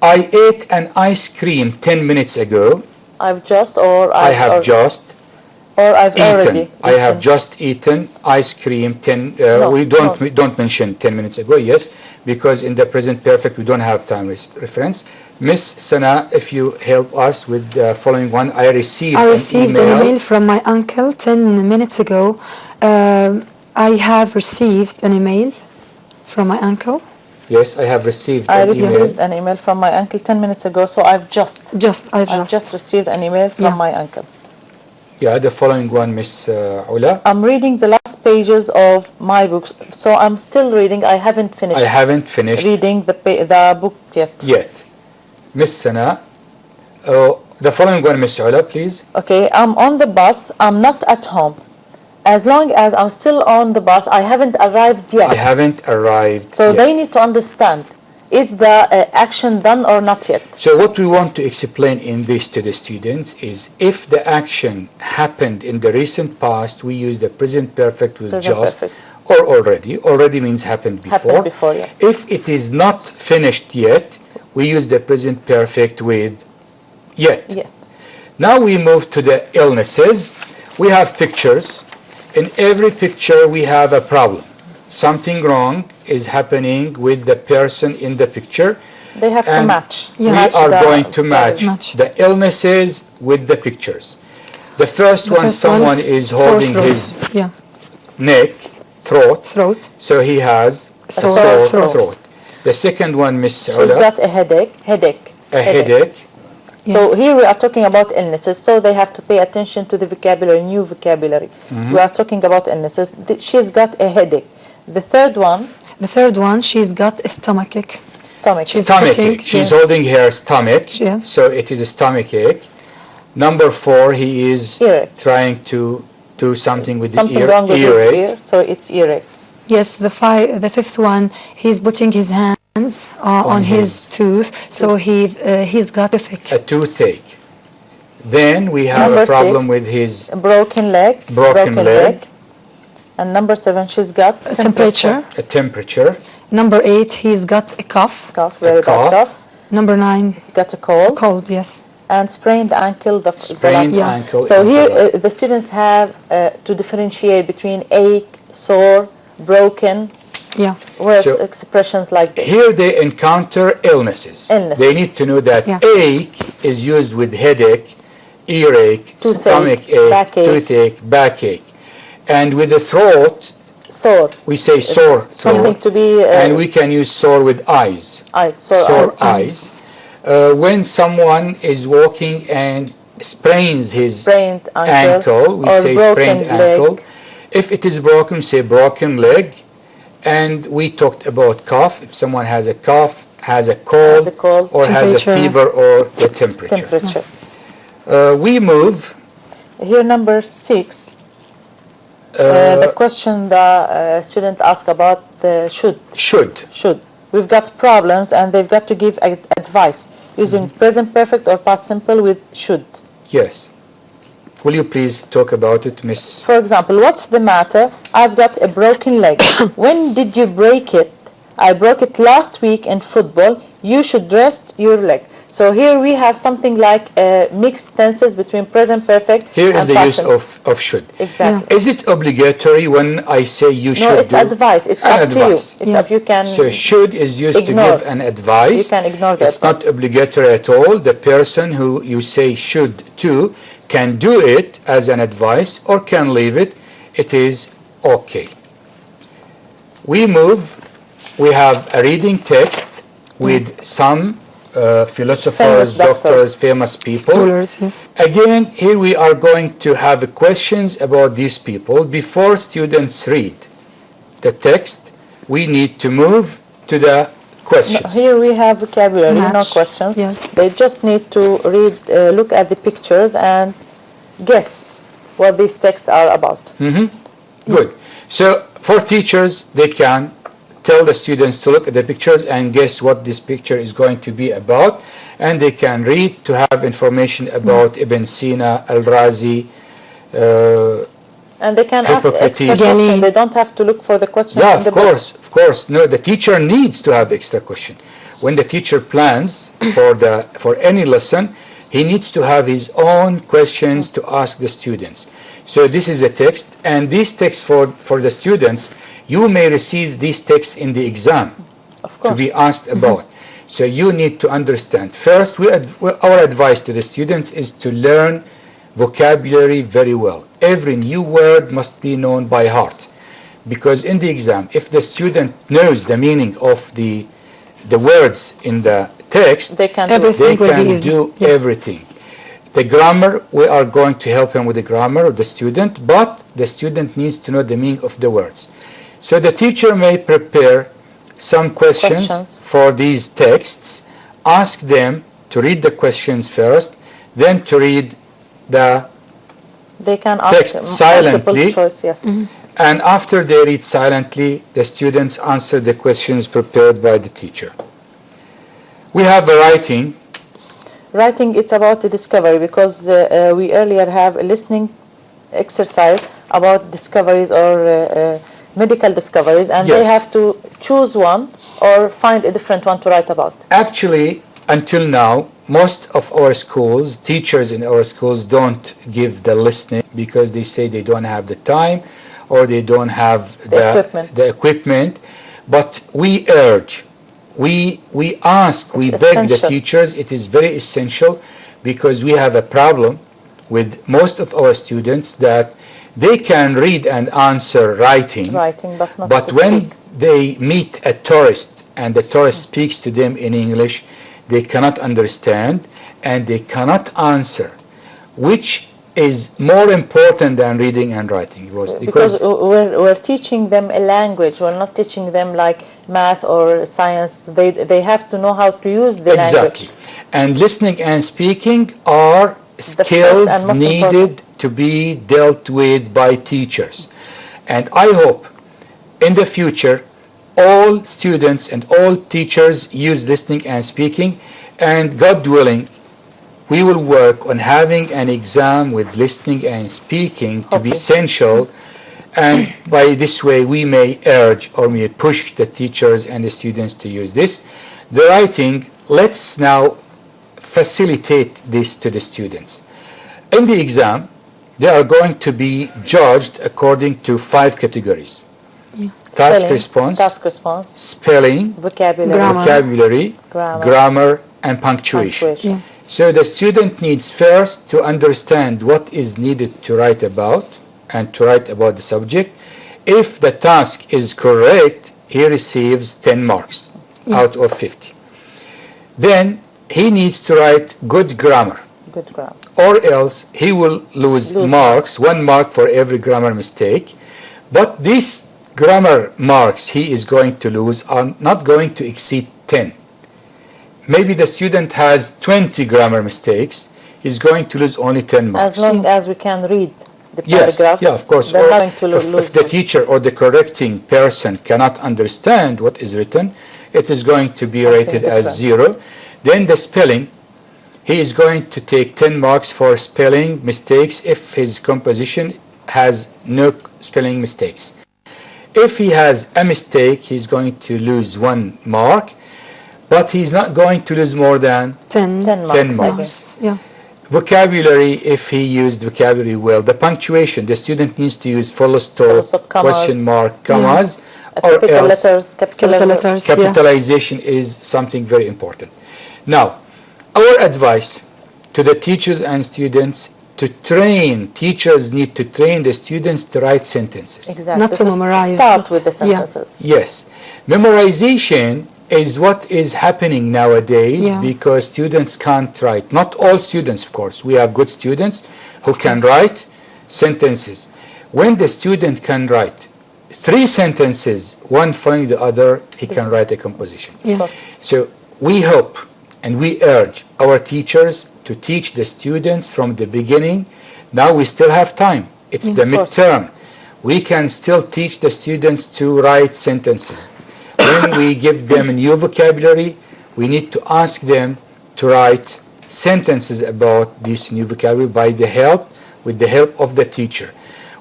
Speaker 1: I ate an ice cream 10 minutes ago.
Speaker 2: I've
Speaker 1: just eaten ice cream 10 we don't mention 10 minutes ago, yes, because in the present perfect we don't have time reference. Miss Sana, if you help us with the following one. I received an email
Speaker 3: from my uncle 10 minutes ago. I have received an email from my uncle.
Speaker 1: Yes, I have received
Speaker 2: an email from my uncle 10 minutes ago, so I've just received an email from my uncle.
Speaker 1: Yeah, the following one, Miss Ula.
Speaker 2: I'm reading the last pages of my books, so I'm still reading. I haven't finished.
Speaker 1: I haven't finished
Speaker 2: reading the book yet.
Speaker 1: Yet. Miss Sana. The following one, Miss Ula, please.
Speaker 2: Okay, I'm on the bus. I'm not at home. As long as I'm still on the bus, I haven't arrived yet.
Speaker 1: I haven't arrived
Speaker 2: So
Speaker 1: yet.
Speaker 2: they need to understand, is the action done or not yet?
Speaker 1: So what we want to explain in this to the students is if the action happened in the recent past, we use the present perfect with
Speaker 2: Present
Speaker 1: just
Speaker 2: perfect.
Speaker 1: or already. Already means happened before.
Speaker 2: Happened before, yes.
Speaker 1: If it is not finished yet, we use the present perfect with yet.
Speaker 2: Yet.
Speaker 1: Now we move to the illnesses. We have pictures. In every picture we have a problem. Something wrong is happening with the person in the picture.
Speaker 2: They have to
Speaker 1: And
Speaker 2: match.
Speaker 1: we
Speaker 2: Match
Speaker 1: are
Speaker 2: the-
Speaker 1: going to match
Speaker 3: Match.
Speaker 1: the illnesses with the pictures. The first
Speaker 3: The
Speaker 1: one,
Speaker 3: first
Speaker 1: someone
Speaker 3: is
Speaker 1: is
Speaker 3: sore
Speaker 1: holding
Speaker 3: throat.
Speaker 1: his
Speaker 3: Yeah,
Speaker 1: neck, throat,
Speaker 3: throat.
Speaker 1: so he has a
Speaker 3: Sore
Speaker 1: sore
Speaker 3: throat.
Speaker 1: throat. The second one, Miss
Speaker 2: She's
Speaker 1: Ula,
Speaker 2: got a headache.
Speaker 1: a headache.
Speaker 2: So
Speaker 3: Yes.
Speaker 2: here we are talking about illnesses, so they have to pay attention to the vocabulary, new vocabulary. We are talking about illnesses. She's got a headache. The third one,
Speaker 3: The third one, she's got a stomachache.
Speaker 2: stomach.
Speaker 3: She's
Speaker 1: Stomach
Speaker 3: putting-
Speaker 1: ache. She's
Speaker 3: yes.
Speaker 1: holding her stomach,
Speaker 3: Yeah.
Speaker 1: so it is a stomach ache. Number 4, he is
Speaker 2: Earache.
Speaker 1: trying to do something with
Speaker 2: Something
Speaker 1: the ear.
Speaker 2: wrong with his
Speaker 1: earache.
Speaker 2: ear, so it's earache.
Speaker 3: Yes, the fifth one, he's putting his hands on his tooth, so he's got toothache.
Speaker 1: A toothache. Then we have
Speaker 2: Number
Speaker 1: a problem
Speaker 2: 6,
Speaker 1: with his
Speaker 2: a broken leg.
Speaker 1: Broken leg.
Speaker 2: And number 7, she's got
Speaker 3: Temperature.
Speaker 1: temperature.
Speaker 3: Number 8, he's got a cough.
Speaker 2: Cough, very
Speaker 1: cough.
Speaker 2: bad cough.
Speaker 3: Number 9,
Speaker 2: He's got a cold.
Speaker 3: cold, yes.
Speaker 2: And sprained ankle. The
Speaker 1: Sprained
Speaker 2: last one.
Speaker 1: ankle.
Speaker 2: So
Speaker 1: is the
Speaker 2: here
Speaker 1: last.
Speaker 2: the students have to differentiate between ache, sore, broken,
Speaker 3: Yeah.
Speaker 2: words,
Speaker 1: So-
Speaker 2: expressions like this.
Speaker 1: Here they encounter illnesses.
Speaker 2: Illnesses.
Speaker 1: They need to know that
Speaker 3: Yeah.
Speaker 1: ache is used with headache, earache,
Speaker 2: Toothache,
Speaker 1: stomach ache,
Speaker 2: backache.
Speaker 1: toothache, backache. And with the throat,
Speaker 2: Sore,
Speaker 1: we say sore
Speaker 2: something
Speaker 1: throat.
Speaker 2: to be
Speaker 1: And we can use sore with eyes.
Speaker 2: eyes, sore
Speaker 1: Sore
Speaker 2: eyes.
Speaker 1: eyes. When someone is walking and sprains his
Speaker 2: Sprained
Speaker 1: ankle, we
Speaker 2: or
Speaker 1: say
Speaker 2: broken
Speaker 1: sprained
Speaker 2: leg.
Speaker 1: ankle. If it is broken, we say broken leg. And we talked about cough. If someone has a cough, has a cold,
Speaker 2: Has a cold.
Speaker 1: or has a
Speaker 3: Temperature.
Speaker 1: fever or the temperature.
Speaker 2: Temperature.
Speaker 1: We move.
Speaker 2: Here number 6. The question the student asked about the should.
Speaker 1: Should.
Speaker 2: We've got problems and they've got to give advice using present perfect or past simple with should.
Speaker 1: Yes. Will you please talk about it, Miss?
Speaker 2: For example, what's the matter? I've got a broken leg. When did you break it? I broke it last week in football. You should rest your leg. So here we have something like mixed tenses between present perfect
Speaker 1: Here
Speaker 2: and
Speaker 1: is the
Speaker 2: past
Speaker 1: use
Speaker 2: simple.
Speaker 1: of should.
Speaker 2: Exactly.
Speaker 1: Is it obligatory when I say you should
Speaker 2: No, it's
Speaker 1: do?
Speaker 2: advice. It's
Speaker 1: An
Speaker 2: up to you.
Speaker 1: advice.
Speaker 2: It's up. You can.
Speaker 1: So should is used
Speaker 2: Ignore.
Speaker 1: to give an advice.
Speaker 2: You can ignore the
Speaker 1: It's
Speaker 2: advice.
Speaker 1: not obligatory at all. The person who you say should to can do it as an advice or can leave it. It is okay. We move. We have a reading text with some philosophers,
Speaker 2: Famous doctors.
Speaker 1: famous people.
Speaker 3: Scholars, yes.
Speaker 1: Again, here we are going to have questions about these people. Before students read the text, we need to move to the questions.
Speaker 2: Here we have vocabulary, no
Speaker 3: Match.
Speaker 2: questions.
Speaker 3: Yes.
Speaker 2: They just need to read, look at the pictures and guess what these texts are about.
Speaker 1: Good. So for teachers, they can tell the students to look at the pictures and guess what this picture is going to be about. And they can read to have information about Ibn Sina, Al-Razi.
Speaker 2: And they can ask extra
Speaker 1: Hippocrates.
Speaker 2: questions. They don't have to look for the question
Speaker 1: Yeah,
Speaker 2: in the
Speaker 1: of
Speaker 2: book.
Speaker 1: course, of course. No, the teacher needs to have extra question. When the teacher plans for any lesson, he needs to have his own questions to ask the students. So this is a text, and these texts for the students, you may receive these texts in the exam
Speaker 2: Of
Speaker 1: to
Speaker 2: course.
Speaker 1: be asked about. So you need to understand. First, our advice to the students is to learn vocabulary very well. Every new word must be known by heart. Because in the exam, if the student knows the meaning of the words in the text,
Speaker 2: They can
Speaker 3: Everything
Speaker 1: they
Speaker 3: will be
Speaker 1: can
Speaker 3: easy.
Speaker 1: do
Speaker 3: Yeah.
Speaker 1: everything. The grammar, we are going to help him with the grammar of the student, but the student needs to know the meaning of the words. So the teacher may prepare some questions for these texts, ask them to read the questions first, then to read the
Speaker 2: They can
Speaker 1: text
Speaker 2: ask
Speaker 1: silently,
Speaker 2: choice, yes.
Speaker 1: and after they read silently, the students answer the questions prepared by the teacher. We have a writing.
Speaker 2: Writing, it's about the discovery, because we earlier have a listening exercise about discoveries or medical discoveries, and they have to choose one or find a different one to write about.
Speaker 1: Actually, until now, most of our schools, teachers in our schools don't give the listening because they say they don't have the time or they don't have the equipment. But we urge, we ask, we beg the teachers, it is very essential, because we have a problem with most of our students that they can read and answer writing, but when they meet a tourist and the tourist speaks to them in English, they cannot understand and they cannot answer, which is more important than reading and writing.
Speaker 2: Because we're teaching them a language, we're not teaching them like math or science. They have to know how to use the language.
Speaker 1: Exactly. And listening and speaking are skills needed to be dealt with by teachers. And I hope in the future all students and all teachers use listening and speaking, and God willing, we will work on having an exam with listening and speaking to be essential, and by this way we may urge or may push the teachers and the students to use this. The writing, let's now facilitate this to the students. In the exam, they are going to be judged according to 5 categories. Task response, spelling, vocabulary, grammar, and punctuation. So the student needs first to understand what is needed to write about and to write about the subject. If the task is correct, he receives 10 marks out of 50. Then he needs to write good grammar. Or else he will lose marks, 1 mark for every grammar mistake. But these grammar marks he is going to lose are not going to exceed 10. Maybe the student has 20 grammar mistakes, he's going to lose only 10 marks.
Speaker 2: As long as we can read the paragraph,
Speaker 1: of course. Or if the teacher or the correcting person cannot understand what is written, it is going to be rated as 0. Then the spelling, he is going to take 10 marks for spelling mistakes if his composition has no spelling mistakes. If he has a mistake, he's going to lose 1 mark, but he's not going to lose more than
Speaker 3: 10
Speaker 1: marks. Vocabulary, if he used vocabulary well. The punctuation, the student needs to use full stop, question mark, commas, or else
Speaker 2: capital letters.
Speaker 1: Capitalization is something very important. Now, our advice to the teachers and students teachers need to train the students to write sentences.
Speaker 2: Exactly.
Speaker 3: Not to memorize.
Speaker 2: Start with the sentences.
Speaker 1: Yes. Memorization is what is happening nowadays because students can't write. Not all students, of course. We have good students who can write sentences. When the student can write 3 sentences, one following the other, he can write a composition. So we hope and we urge our teachers to teach the students from the beginning. Now we still have time. It's the midterm. We can still teach the students to write sentences. When we give them a new vocabulary, we need to ask them to write sentences about this new vocabulary with the help of the teacher.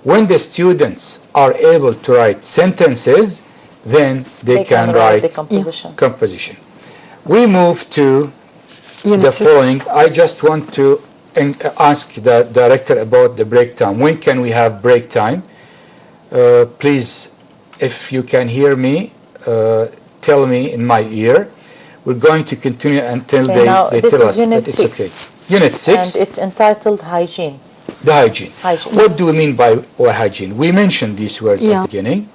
Speaker 1: When the students are able to write sentences, then they can write the composition. We move to the following. I just want to ask the director about the break time. When can we have break time? Please, if you can hear me, tell me in my ear. We're going to continue until they tell us that it's okay. Unit 6.
Speaker 2: And it's entitled Hygiene.
Speaker 1: The hygiene. What do we mean by hygiene? We mentioned these words at the beginning.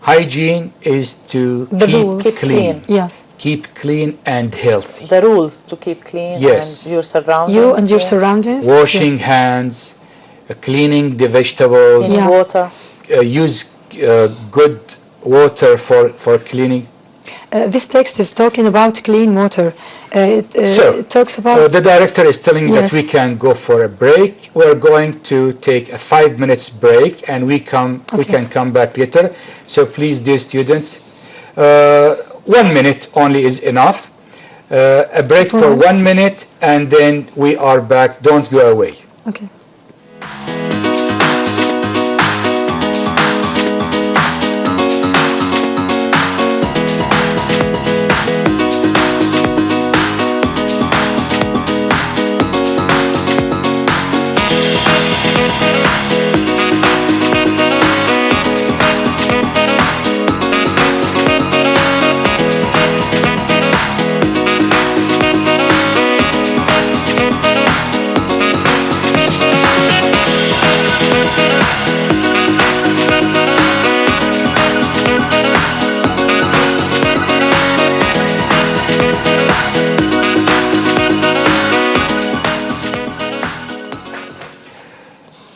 Speaker 1: Hygiene is to
Speaker 3: The
Speaker 1: keep
Speaker 3: rules.
Speaker 2: Keep
Speaker 1: clean.
Speaker 2: clean.
Speaker 3: Yes.
Speaker 1: Keep clean and healthy.
Speaker 2: The rules to keep clean
Speaker 1: Yes.
Speaker 2: and your surroundings.
Speaker 3: You and your
Speaker 2: yeah.
Speaker 3: surroundings.
Speaker 1: Washing hands, cleaning the vegetables,
Speaker 2: Clean
Speaker 3: Yeah.
Speaker 2: water.
Speaker 1: use good water for cleaning.
Speaker 3: This text is talking about clean water.
Speaker 1: So,
Speaker 3: it talks about
Speaker 1: the director is telling that
Speaker 3: Yes.
Speaker 1: we can go for a break. We're going to take a 5 minutes break, and we
Speaker 3: Okay.
Speaker 1: can come back later. So please, dear students, 1 minute only is enough. A break
Speaker 3: Just 1
Speaker 1: for
Speaker 3: minute?
Speaker 1: 1 minute, and then we are back. Don't go away.
Speaker 3: okay.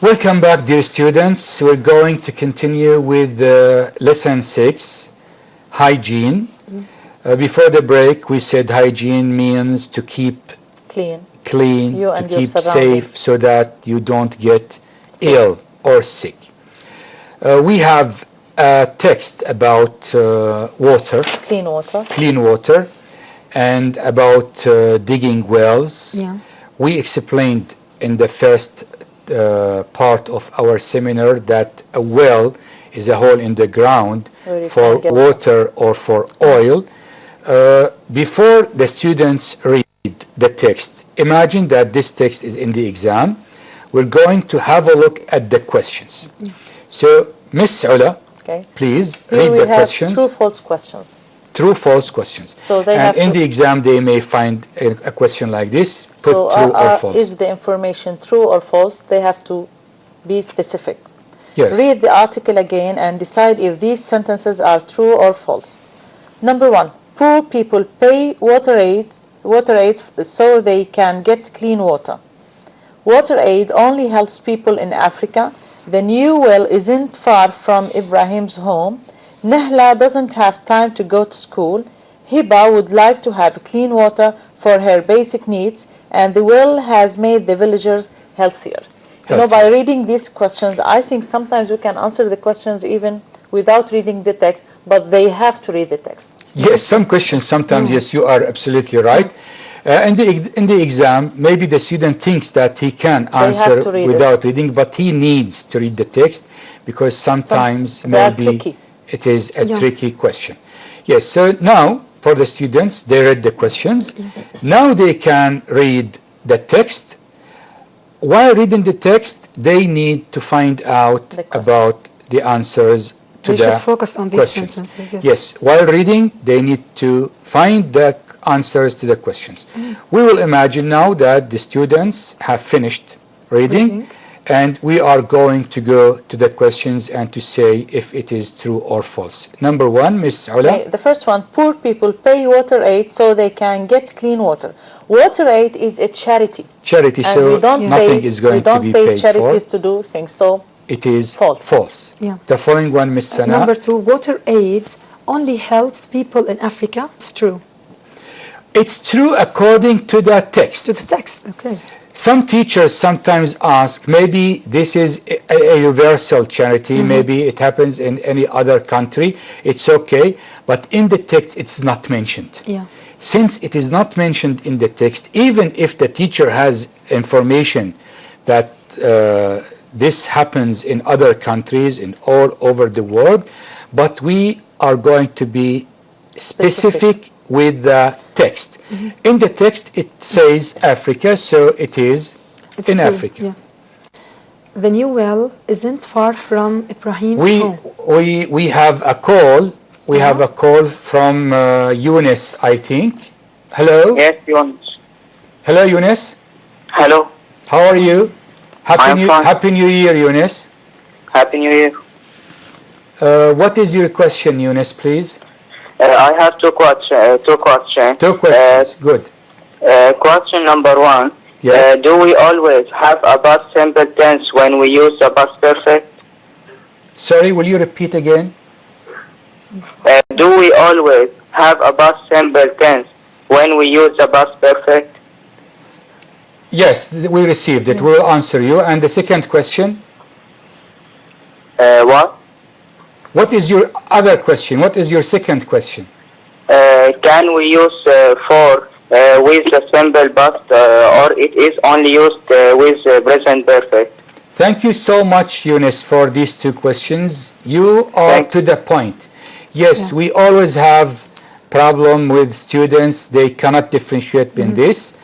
Speaker 1: Welcome back, dear students. We're going to continue with lesson 6, hygiene. Before the break, we said hygiene means to keep
Speaker 2: Clean.
Speaker 1: clean,
Speaker 2: You
Speaker 1: to
Speaker 2: and your
Speaker 1: keep
Speaker 2: surroundings.
Speaker 1: safe so that you don't get
Speaker 2: Sick.
Speaker 1: ill or sick. We have a text about water,
Speaker 2: Clean water.
Speaker 1: clean water, and about digging wells.
Speaker 3: Yeah.
Speaker 1: We explained in the first part of our seminar that a well is a hole in the ground
Speaker 2: Where you
Speaker 1: for
Speaker 2: can get
Speaker 1: water or for oil. Before the students read the text, imagine that this text is in the exam. We're going to have a look at the questions. So, Miss Ula,
Speaker 2: Okay.
Speaker 1: please
Speaker 2: Here
Speaker 1: read
Speaker 2: we
Speaker 1: the
Speaker 2: have
Speaker 1: questions.
Speaker 2: true false questions.
Speaker 1: True, false questions.
Speaker 2: So they
Speaker 1: and
Speaker 2: have
Speaker 1: in
Speaker 2: to-
Speaker 1: the exam, they may find a question like this, put
Speaker 2: So
Speaker 1: true or false.
Speaker 2: is the information true or false? They have to be specific.
Speaker 1: Yes.
Speaker 2: Read the article again and decide if these sentences are true or false. Number 1, poor people pay water aid so they can get clean water. Water aid only helps people in Africa. The new well isn't far from Ibrahim's home. Nahla doesn't have time to go to school. Hiba would like to have clean water for her basic needs, and the well has made the villagers healthier. You know, by
Speaker 1: Healthier.
Speaker 2: reading these questions, I think sometimes we can answer the questions even without reading the text, but they have to read the text.
Speaker 1: Yes, some questions sometimes, yes, you are absolutely right. In the exam, maybe the student thinks that he can
Speaker 2: have
Speaker 1: answer
Speaker 2: to read
Speaker 1: without
Speaker 2: it.
Speaker 1: reading, but he needs to read the text because sometimes
Speaker 2: they are
Speaker 1: maybe
Speaker 2: tricky.
Speaker 1: it is a
Speaker 3: Yeah.
Speaker 1: tricky question. Yes, so now for the students, they read the questions. Now they can read the text. While reading the text, they need to find out
Speaker 2: The question.
Speaker 1: about the answers to
Speaker 3: We
Speaker 1: the
Speaker 3: should focus on these
Speaker 1: questions.
Speaker 3: sentences. Yes.
Speaker 1: Yes, while reading, they need to find the answers to the questions. We will imagine now that the students have finished reading, and we are going to go to the questions and to say if it is true or false. Number 1, Ms. Ula.
Speaker 2: Okay, the first one, poor people pay water aid so they can get clean water. Water aid is a charity.
Speaker 1: Charity,
Speaker 2: And
Speaker 1: so
Speaker 2: we don't
Speaker 1: nothing
Speaker 2: pay,
Speaker 1: is going
Speaker 2: we don't
Speaker 1: to be
Speaker 2: pay
Speaker 1: paid
Speaker 2: charities
Speaker 1: for.
Speaker 2: to do things. So
Speaker 1: It is
Speaker 2: False.
Speaker 3: Yeah.
Speaker 1: The following one, Ms. Sana.
Speaker 3: Number 2, water aid only helps people in Africa. It's true.
Speaker 1: It's true according to the text.
Speaker 3: To the text. Okay.
Speaker 1: Some teachers sometimes ask, maybe this is a universal charity, maybe it happens in any other country, it's okay, but in the text it's not mentioned.
Speaker 3: Yeah.
Speaker 1: Since it is not mentioned in the text, even if the teacher has information that this happens in other countries, in all over the world, but we are going to be specific with the text. In the text it says Africa, so it is
Speaker 3: It's
Speaker 1: in
Speaker 3: true.
Speaker 1: Africa.
Speaker 3: Yeah. The new well isn't far from Ibrahim's
Speaker 1: We,
Speaker 3: home.
Speaker 1: we have a call. We have a call from Eunice, I think. Hello?
Speaker 5: Yes, Yunus.
Speaker 1: Hello, Eunice.
Speaker 5: Hello.
Speaker 1: How are you?
Speaker 5: I'm fine.
Speaker 1: Happy New Year, Eunice.
Speaker 5: Happy New Year.
Speaker 1: What is your question, Eunice, please?
Speaker 5: I have two questions.
Speaker 1: Two questions. Good.
Speaker 5: Question number one.
Speaker 1: Yes.
Speaker 5: Do we always have a past simple tense when we use the past perfect?
Speaker 1: Sorry, will you repeat again?
Speaker 5: Do we always have a past simple tense when we use the past perfect?
Speaker 1: Yes, we received it. We'll answer you. And the second question?
Speaker 5: What?
Speaker 1: What is your other question? What is your second question?
Speaker 5: Can we use for with the simple past or it is only used with present perfect?
Speaker 1: Thank you so much, Eunice, for these two questions. You are to the point. Yes, we always have problem with students. They cannot differentiate in this.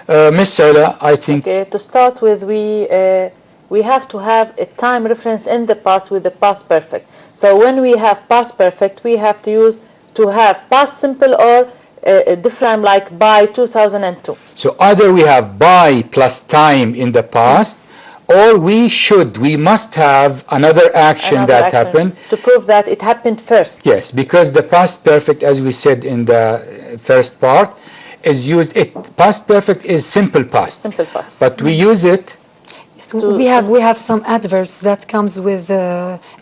Speaker 1: Ms. Saula, I think...
Speaker 2: Okay, to start with, we have to have a time reference in the past with the past perfect. So when we have past perfect, we have to use to have past simple or different, like by 2002.
Speaker 1: So either we have by plus time in the past, or we must have another action that happened.
Speaker 2: To prove that it happened first.
Speaker 1: Yes, because the past perfect, as we said in the first part, is used, past perfect is simple past.
Speaker 2: Simple past.
Speaker 1: But we use it.
Speaker 3: Yes, we have some adverbs that comes with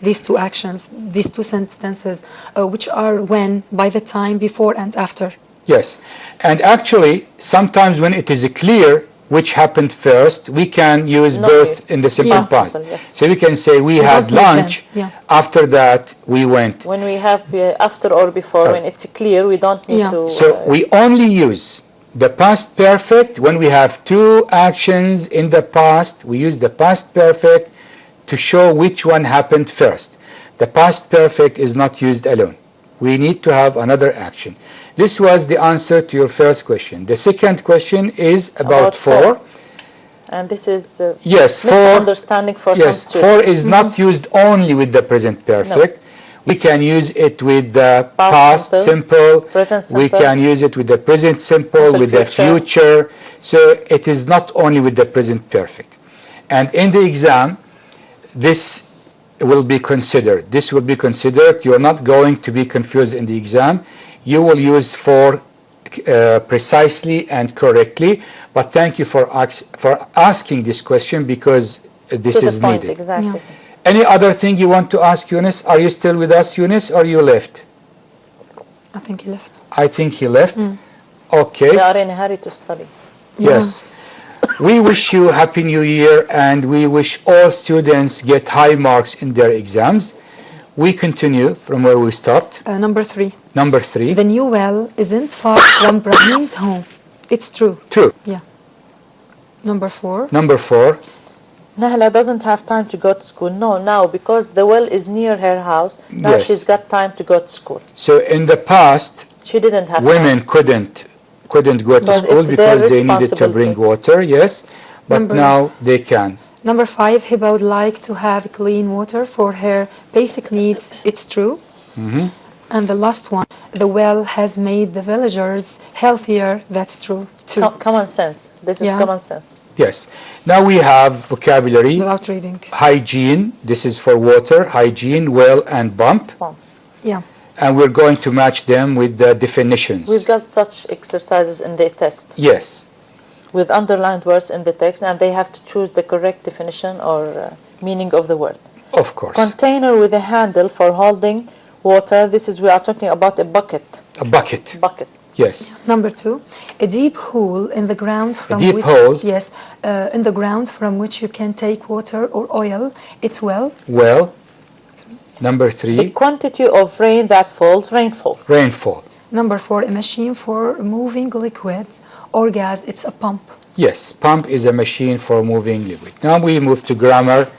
Speaker 3: these two actions, these two sentences, which are when, by the time, before and after.
Speaker 1: Yes, and actually sometimes when it is clear which happened first, we can use both in the simple past.
Speaker 2: Yes.
Speaker 1: So we can say we had lunch, after that we went.
Speaker 2: When we have after or before, when it's clear, we don't need to...
Speaker 1: So we only use the past perfect when we have two actions in the past. We use the past perfect to show which one happened first. The past perfect is not used alone. We need to have another action. This was the answer to your first question. The second question is about for.
Speaker 2: And this is
Speaker 1: misunderstanding
Speaker 2: for some students.
Speaker 1: For is not used only with the present perfect. No. We can use it with the past simple.
Speaker 2: Present simple.
Speaker 1: We can use it with the present simple with the future. So it is not only with the present perfect. And in the exam, this will be considered. This will be considered. You are not going to be confused in the exam. You will use for precisely and correctly. But thank you for asking this question because this is needed.
Speaker 2: Exactly. Yeah.
Speaker 1: Any other thing you want to ask, Eunice? Are you still with us, Eunice, or you left?
Speaker 3: I think he left.
Speaker 1: I think he left. Okay.
Speaker 2: They are in a hurry to study.
Speaker 1: Yes. We wish you Happy New Year, and we wish all students get high marks in their exams. We continue from where we stopped.
Speaker 3: Number 3.
Speaker 1: Number 3.
Speaker 3: The new well isn't far from Brahim's home. It's true.
Speaker 1: True.
Speaker 3: Yeah. Number 4.
Speaker 1: Number 4.
Speaker 2: Nahla doesn't have time to go to school. No, now because the well is near her house, now she's got time to go to school.
Speaker 1: So in the past,
Speaker 2: she didn't have
Speaker 1: women
Speaker 2: time.
Speaker 1: couldn't go to school because they needed to bring water, yes, but now they can.
Speaker 3: Number 5, Hiba would like to have clean water for her basic needs. It's true. And the last one, the well has made the villagers healthier. That's true too.
Speaker 2: Common sense. This is common sense.
Speaker 1: Yes. Now we have vocabulary.
Speaker 3: Without reading.
Speaker 1: Hygiene. This is for water. Hygiene, well, and bump.
Speaker 3: Yeah.
Speaker 1: And we're going to match them with the definitions.
Speaker 2: We've got such exercises in the test.
Speaker 1: Yes.
Speaker 2: With underlined words in the text, and they have to choose the correct definition or meaning of the word.
Speaker 1: Of course.
Speaker 2: Container with a handle for holding water. This is, we are talking about a bucket.
Speaker 1: A bucket.
Speaker 2: Bucket.
Speaker 1: Yes.
Speaker 3: Number 2, a deep hole in the ground from
Speaker 1: which... A deep hole?
Speaker 3: Yes, in the ground from which you can take water or oil. It's well.
Speaker 1: Well. Number 3.
Speaker 2: The quantity of rain that falls, rainfall.
Speaker 1: Rainfall.
Speaker 3: Number 4, a machine for moving liquids or gas. It's a pump.
Speaker 1: Yes, pump is a machine for moving liquid. Now we move to grammar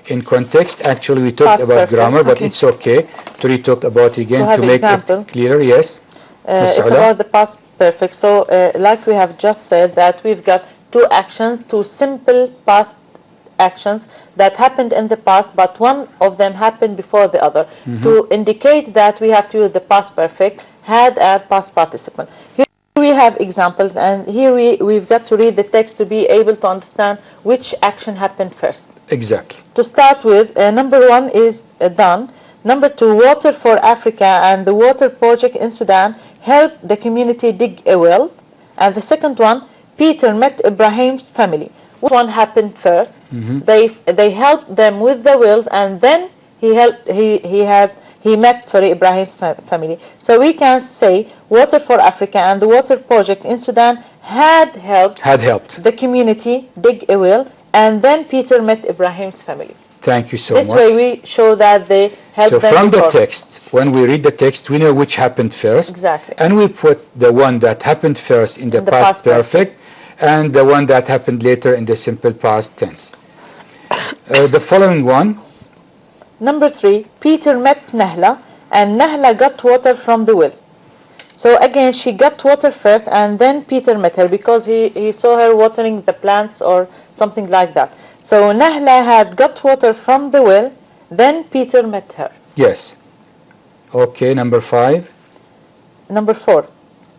Speaker 1: in context. Actually, we talked about grammar, but it's okay to re-talk about it again to make it clearer. Yes.
Speaker 2: It's about the past perfect. So, like we have just said, that we've got two actions, two simple past actions that happened in the past, but one of them happened before the other. To indicate that, we have to use the past perfect, had and past participle. Here we have examples, and here we've got to read the text to be able to understand which action happened first.
Speaker 1: Exactly.
Speaker 2: To start with, number 1 is done. Number 2, Water for Africa and the Water Project in Sudan helped the community dig a well. And the second one, Peter met Ibrahim's family. Which one happened first? They helped them with the wells, and then he met Ibrahim's family. So we can say Water for Africa and the Water Project in Sudan had helped the community dig a well, and then Peter met Ibrahim's family.
Speaker 1: Thank you so much.
Speaker 2: This way we show that they helped them.
Speaker 1: So from
Speaker 2: before.
Speaker 1: the text, when we read the text, we know which happened first.
Speaker 2: Exactly.
Speaker 1: And we put the one that happened first in the past perfect, and the one that happened later in the simple past tense. The following one.
Speaker 2: Number 3, Peter met Nahla, and Nahla got water from the well. So again, she got water first, and then Peter met her because he saw her watering the plants or something like that. So Nahla had got water from the well, then Peter met her.
Speaker 1: Yes. Okay, number 5.
Speaker 2: Number 4.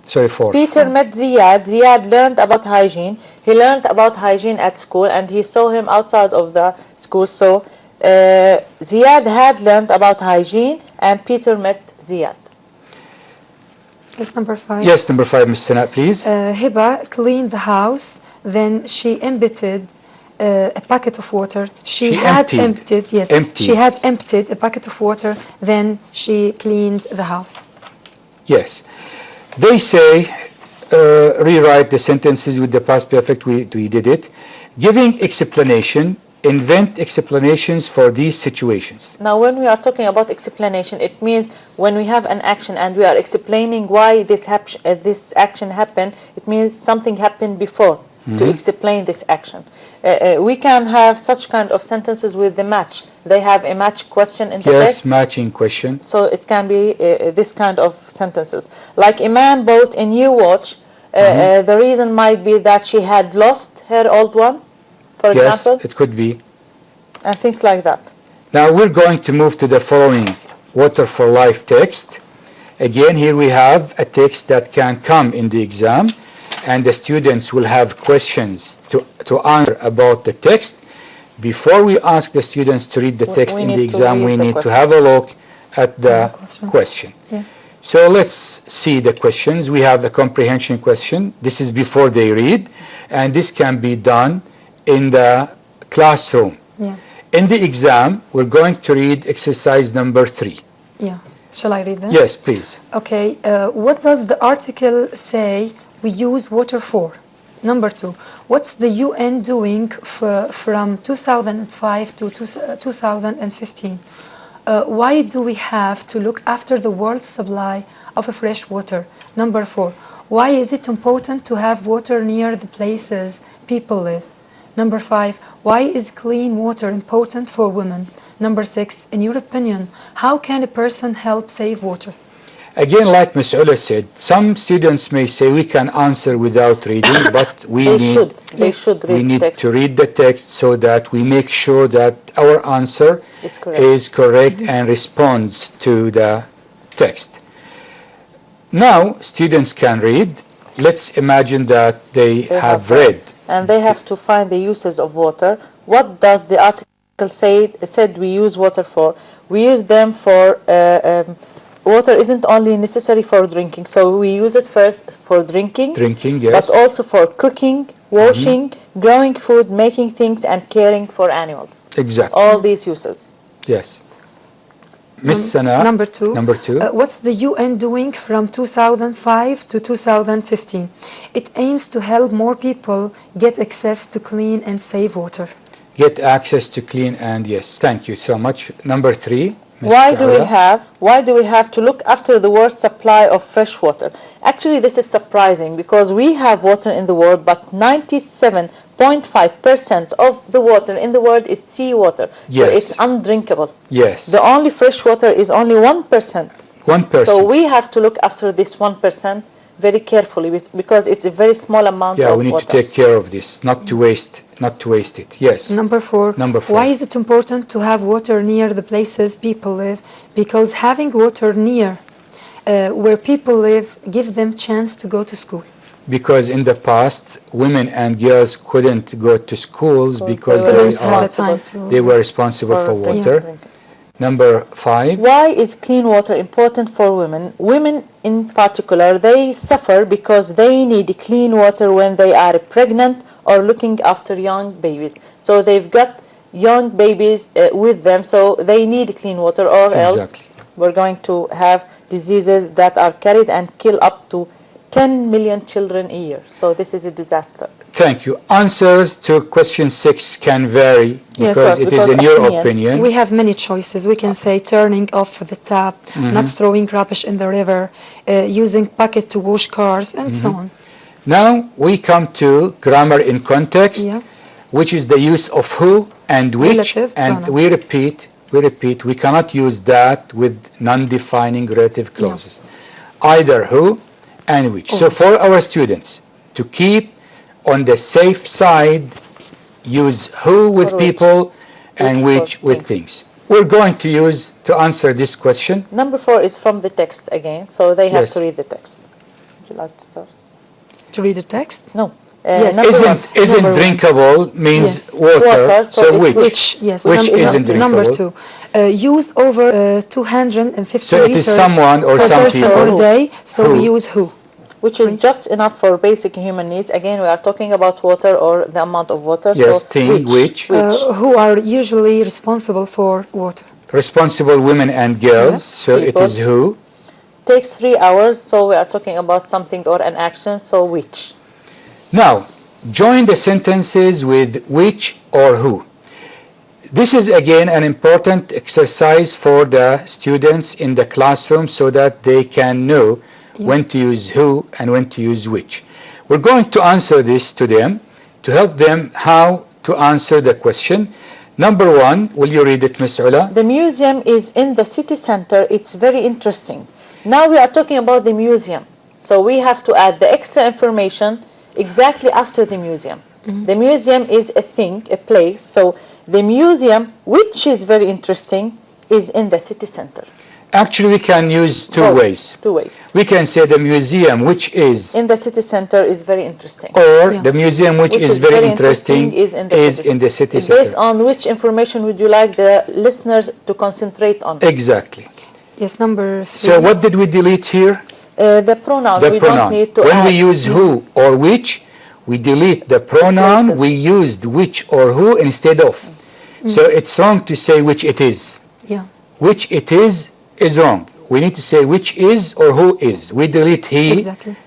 Speaker 1: Sorry, 4.
Speaker 2: Peter met Ziyad. Ziyad learned about hygiene. He learned about hygiene at school, and he saw him outside of the school. So Ziyad had learned about hygiene, and Peter met Ziyad.
Speaker 3: Yes, number 5.
Speaker 1: Yes, number 5, Ms. Sana, please.
Speaker 3: Hiba cleaned the house, then she emptied a bucket of water. She had emptied a bucket of water, then she cleaned the house.
Speaker 1: Yes. They say rewrite the sentences with the past perfect. We did it. Giving explanation, invent explanations for these situations.
Speaker 2: Now, when we are talking about explanation, it means when we have an action and we are explaining why this action happened, it means something happened before to explain this action. We can have such kind of sentences with the match. They have a match question in the text.
Speaker 1: Yes, matching question.
Speaker 2: So it can be this kind of sentences. Like a man bought a new watch. The reason might be that she had lost her old one, for example.
Speaker 1: Yes, it could be.
Speaker 2: And things like that.
Speaker 1: Now we're going to move to the following Water for Life text. Again, here we have a text that can come in the exam, and the students will have questions to answer about the text. Before we ask the students to read the text in the exam, we need to have a look at the question.
Speaker 3: Yeah.
Speaker 1: So let's see the questions. We have a comprehension question. This is before they read, and this can be done in the classroom.
Speaker 3: Yeah.
Speaker 1: In the exam, we're going to read exercise number 3.
Speaker 3: Yeah. Shall I read that?
Speaker 1: Yes, please.
Speaker 3: Okay. What does the article say we use water for? Number 2. What's the UN doing from 2005 to 2015? Why do we have to look after the world's supply of fresh water? Number 4. Why is it important to have water near the places people live? Number 5. Why is clean water important for women? Number 6. In your opinion, how can a person help save water?
Speaker 1: Again, like Ms. Ula said, some students may say we can answer without reading, but we need to read the text so that we make sure that our answer is correct and responds to the text. Now, students can read. Let's imagine that they have read.
Speaker 2: And they have to find the uses of water. What does the article said we use water for? We use them for water isn't only necessary for drinking, so we use it first for drinking,
Speaker 1: yes,
Speaker 2: but also for cooking, washing, growing food, making things, and caring for animals.
Speaker 1: Exactly.
Speaker 2: All these uses.
Speaker 1: Yes. Ms. Sana.
Speaker 3: Number 2. What's the UN doing from 2005 to 2015? It aims to help more people get access to clean and safe water.
Speaker 1: Get access to clean and yes. Thank you so much. Number 3.
Speaker 2: Why do we have to look after the world's supply of fresh water? Actually, this is surprising because we have water in the world, but 97.5% of the water in the world is seawater. So it's undrinkable.
Speaker 1: Yes.
Speaker 2: The only fresh water is only 1%.
Speaker 1: 1%.
Speaker 2: So we have to look after this 1% very carefully because it's a very small amount of water.
Speaker 1: Yeah, we need to take care of this, not to waste it. Yes.
Speaker 3: Number 4. Why is it important to have water near the places people live? Because having water near where people live give them chance to go to school.
Speaker 1: Because in the past, women and girls couldn't go to schools because they were responsible for water. Number 5.
Speaker 2: Why is clean water important for women? Women in particular, they suffer because they need clean water when they are pregnant or looking after young babies. So they've got young babies with them, so they need clean water, or else we're going to have diseases that are carried and kill up to 10 million children a year. So this is a disaster.
Speaker 1: Thank you. Answers to question 6 can vary because it is in your opinion.
Speaker 3: We have many choices. We can say turning off the tap, not throwing rubbish in the river, using bucket to wash cars, and so on.
Speaker 1: Now we come to grammar in context, which is the use of who and which,
Speaker 3: relative
Speaker 1: and
Speaker 3: pronouns.
Speaker 1: we cannot use that with non-defining relative clauses. Either who and which. So for our students to keep on the safe side, use who with people and which with things. We're going to use to answer this question.
Speaker 2: Number 4 is from the text again, so they have to read the text. Would you like to start?
Speaker 3: To read the text?
Speaker 2: No.
Speaker 3: Yes.
Speaker 1: Isn't drinkable means water,
Speaker 2: so
Speaker 1: which?
Speaker 3: Yes.
Speaker 1: Which isn't drinkable?
Speaker 3: Number 2. Use over 250
Speaker 1: so it is someone or
Speaker 3: per
Speaker 1: some
Speaker 3: person
Speaker 1: people.
Speaker 3: or day, so we use who.
Speaker 2: Which is just enough for basic human needs. Again, we are talking about water or the amount of water.
Speaker 1: Yes,
Speaker 2: so
Speaker 1: thing, which.
Speaker 3: Who are usually responsible for water.
Speaker 1: Responsible women and girls,
Speaker 3: Yes.
Speaker 1: so
Speaker 2: People.
Speaker 1: it is who.
Speaker 2: Takes 3 hours, so we are talking about something or an action, so which.
Speaker 1: Now, join the sentences with which or who. This is again an important exercise for the students in the classroom so that they can know when to use who and when to use which. We're going to answer this to them to help them how to answer the question. Number 1, will you read it, Ms. Ula?
Speaker 2: The museum is in the city center. It's very interesting. Now we are talking about the museum. So we have to add the extra information exactly after the museum. The museum is a thing, a place. So the museum, which is very interesting, is in the city center.
Speaker 1: Actually, we can use two ways.
Speaker 2: Two ways.
Speaker 1: We can say the museum, which is
Speaker 2: in the city center, is very interesting.
Speaker 1: Or the museum, which is very interesting,
Speaker 2: is in the city center. Based on which information would you like the listeners to concentrate on?
Speaker 1: Exactly.
Speaker 3: Yes, number 3.
Speaker 1: So what did we delete here?
Speaker 2: The pronoun.
Speaker 1: The
Speaker 2: we
Speaker 1: pronoun.
Speaker 2: Don't need to
Speaker 1: when
Speaker 2: add.
Speaker 1: we use who or which, we delete the pronoun.
Speaker 2: Places.
Speaker 1: We used which or who instead of. So it's wrong to say which it is.
Speaker 3: Yeah.
Speaker 1: Which it is wrong. We need to say which is or who is. We delete he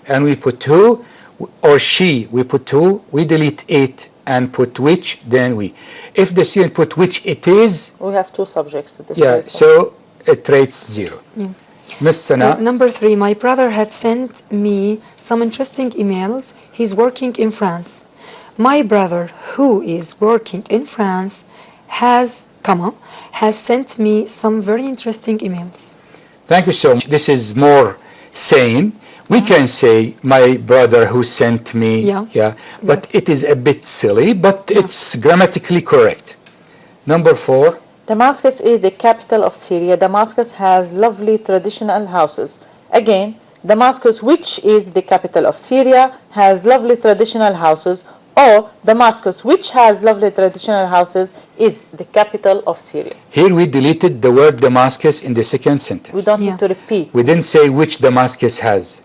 Speaker 1: and we put who, or she, we put who, we delete it and put which, then we. If the student put which it is,
Speaker 2: we have 2 subjects to this.
Speaker 1: Yeah, so it rates 0. Ms. Sana.
Speaker 3: Number 3, my brother had sent me some interesting emails. He's working in France. My brother, who is working in France, has sent me some very interesting emails.
Speaker 1: Thank you so much. This is more sane. We can say my brother who sent me, but it is a bit silly, but it's grammatically correct. Number 4.
Speaker 2: Damascus is the capital of Syria. Damascus has lovely traditional houses. Again, Damascus, which is the capital of Syria, has lovely traditional houses, or Damascus, which has lovely traditional houses, is the capital of Syria.
Speaker 1: Here we deleted the word Damascus in the second sentence.
Speaker 2: We don't need to repeat.
Speaker 1: We didn't say which Damascus has.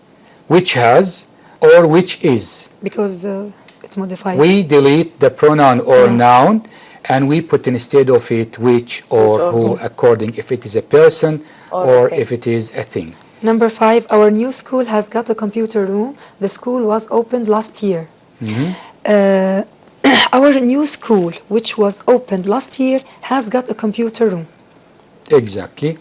Speaker 1: Which has or which is.
Speaker 3: Because it's modified.
Speaker 1: We delete the pronoun or noun and we put instead of it which or who, according if it is a person or if it is a thing.
Speaker 3: Number 5, our new school has got a computer room. The school was opened last year. Our new school, which was opened last year, has got a computer room.
Speaker 1: Exactly.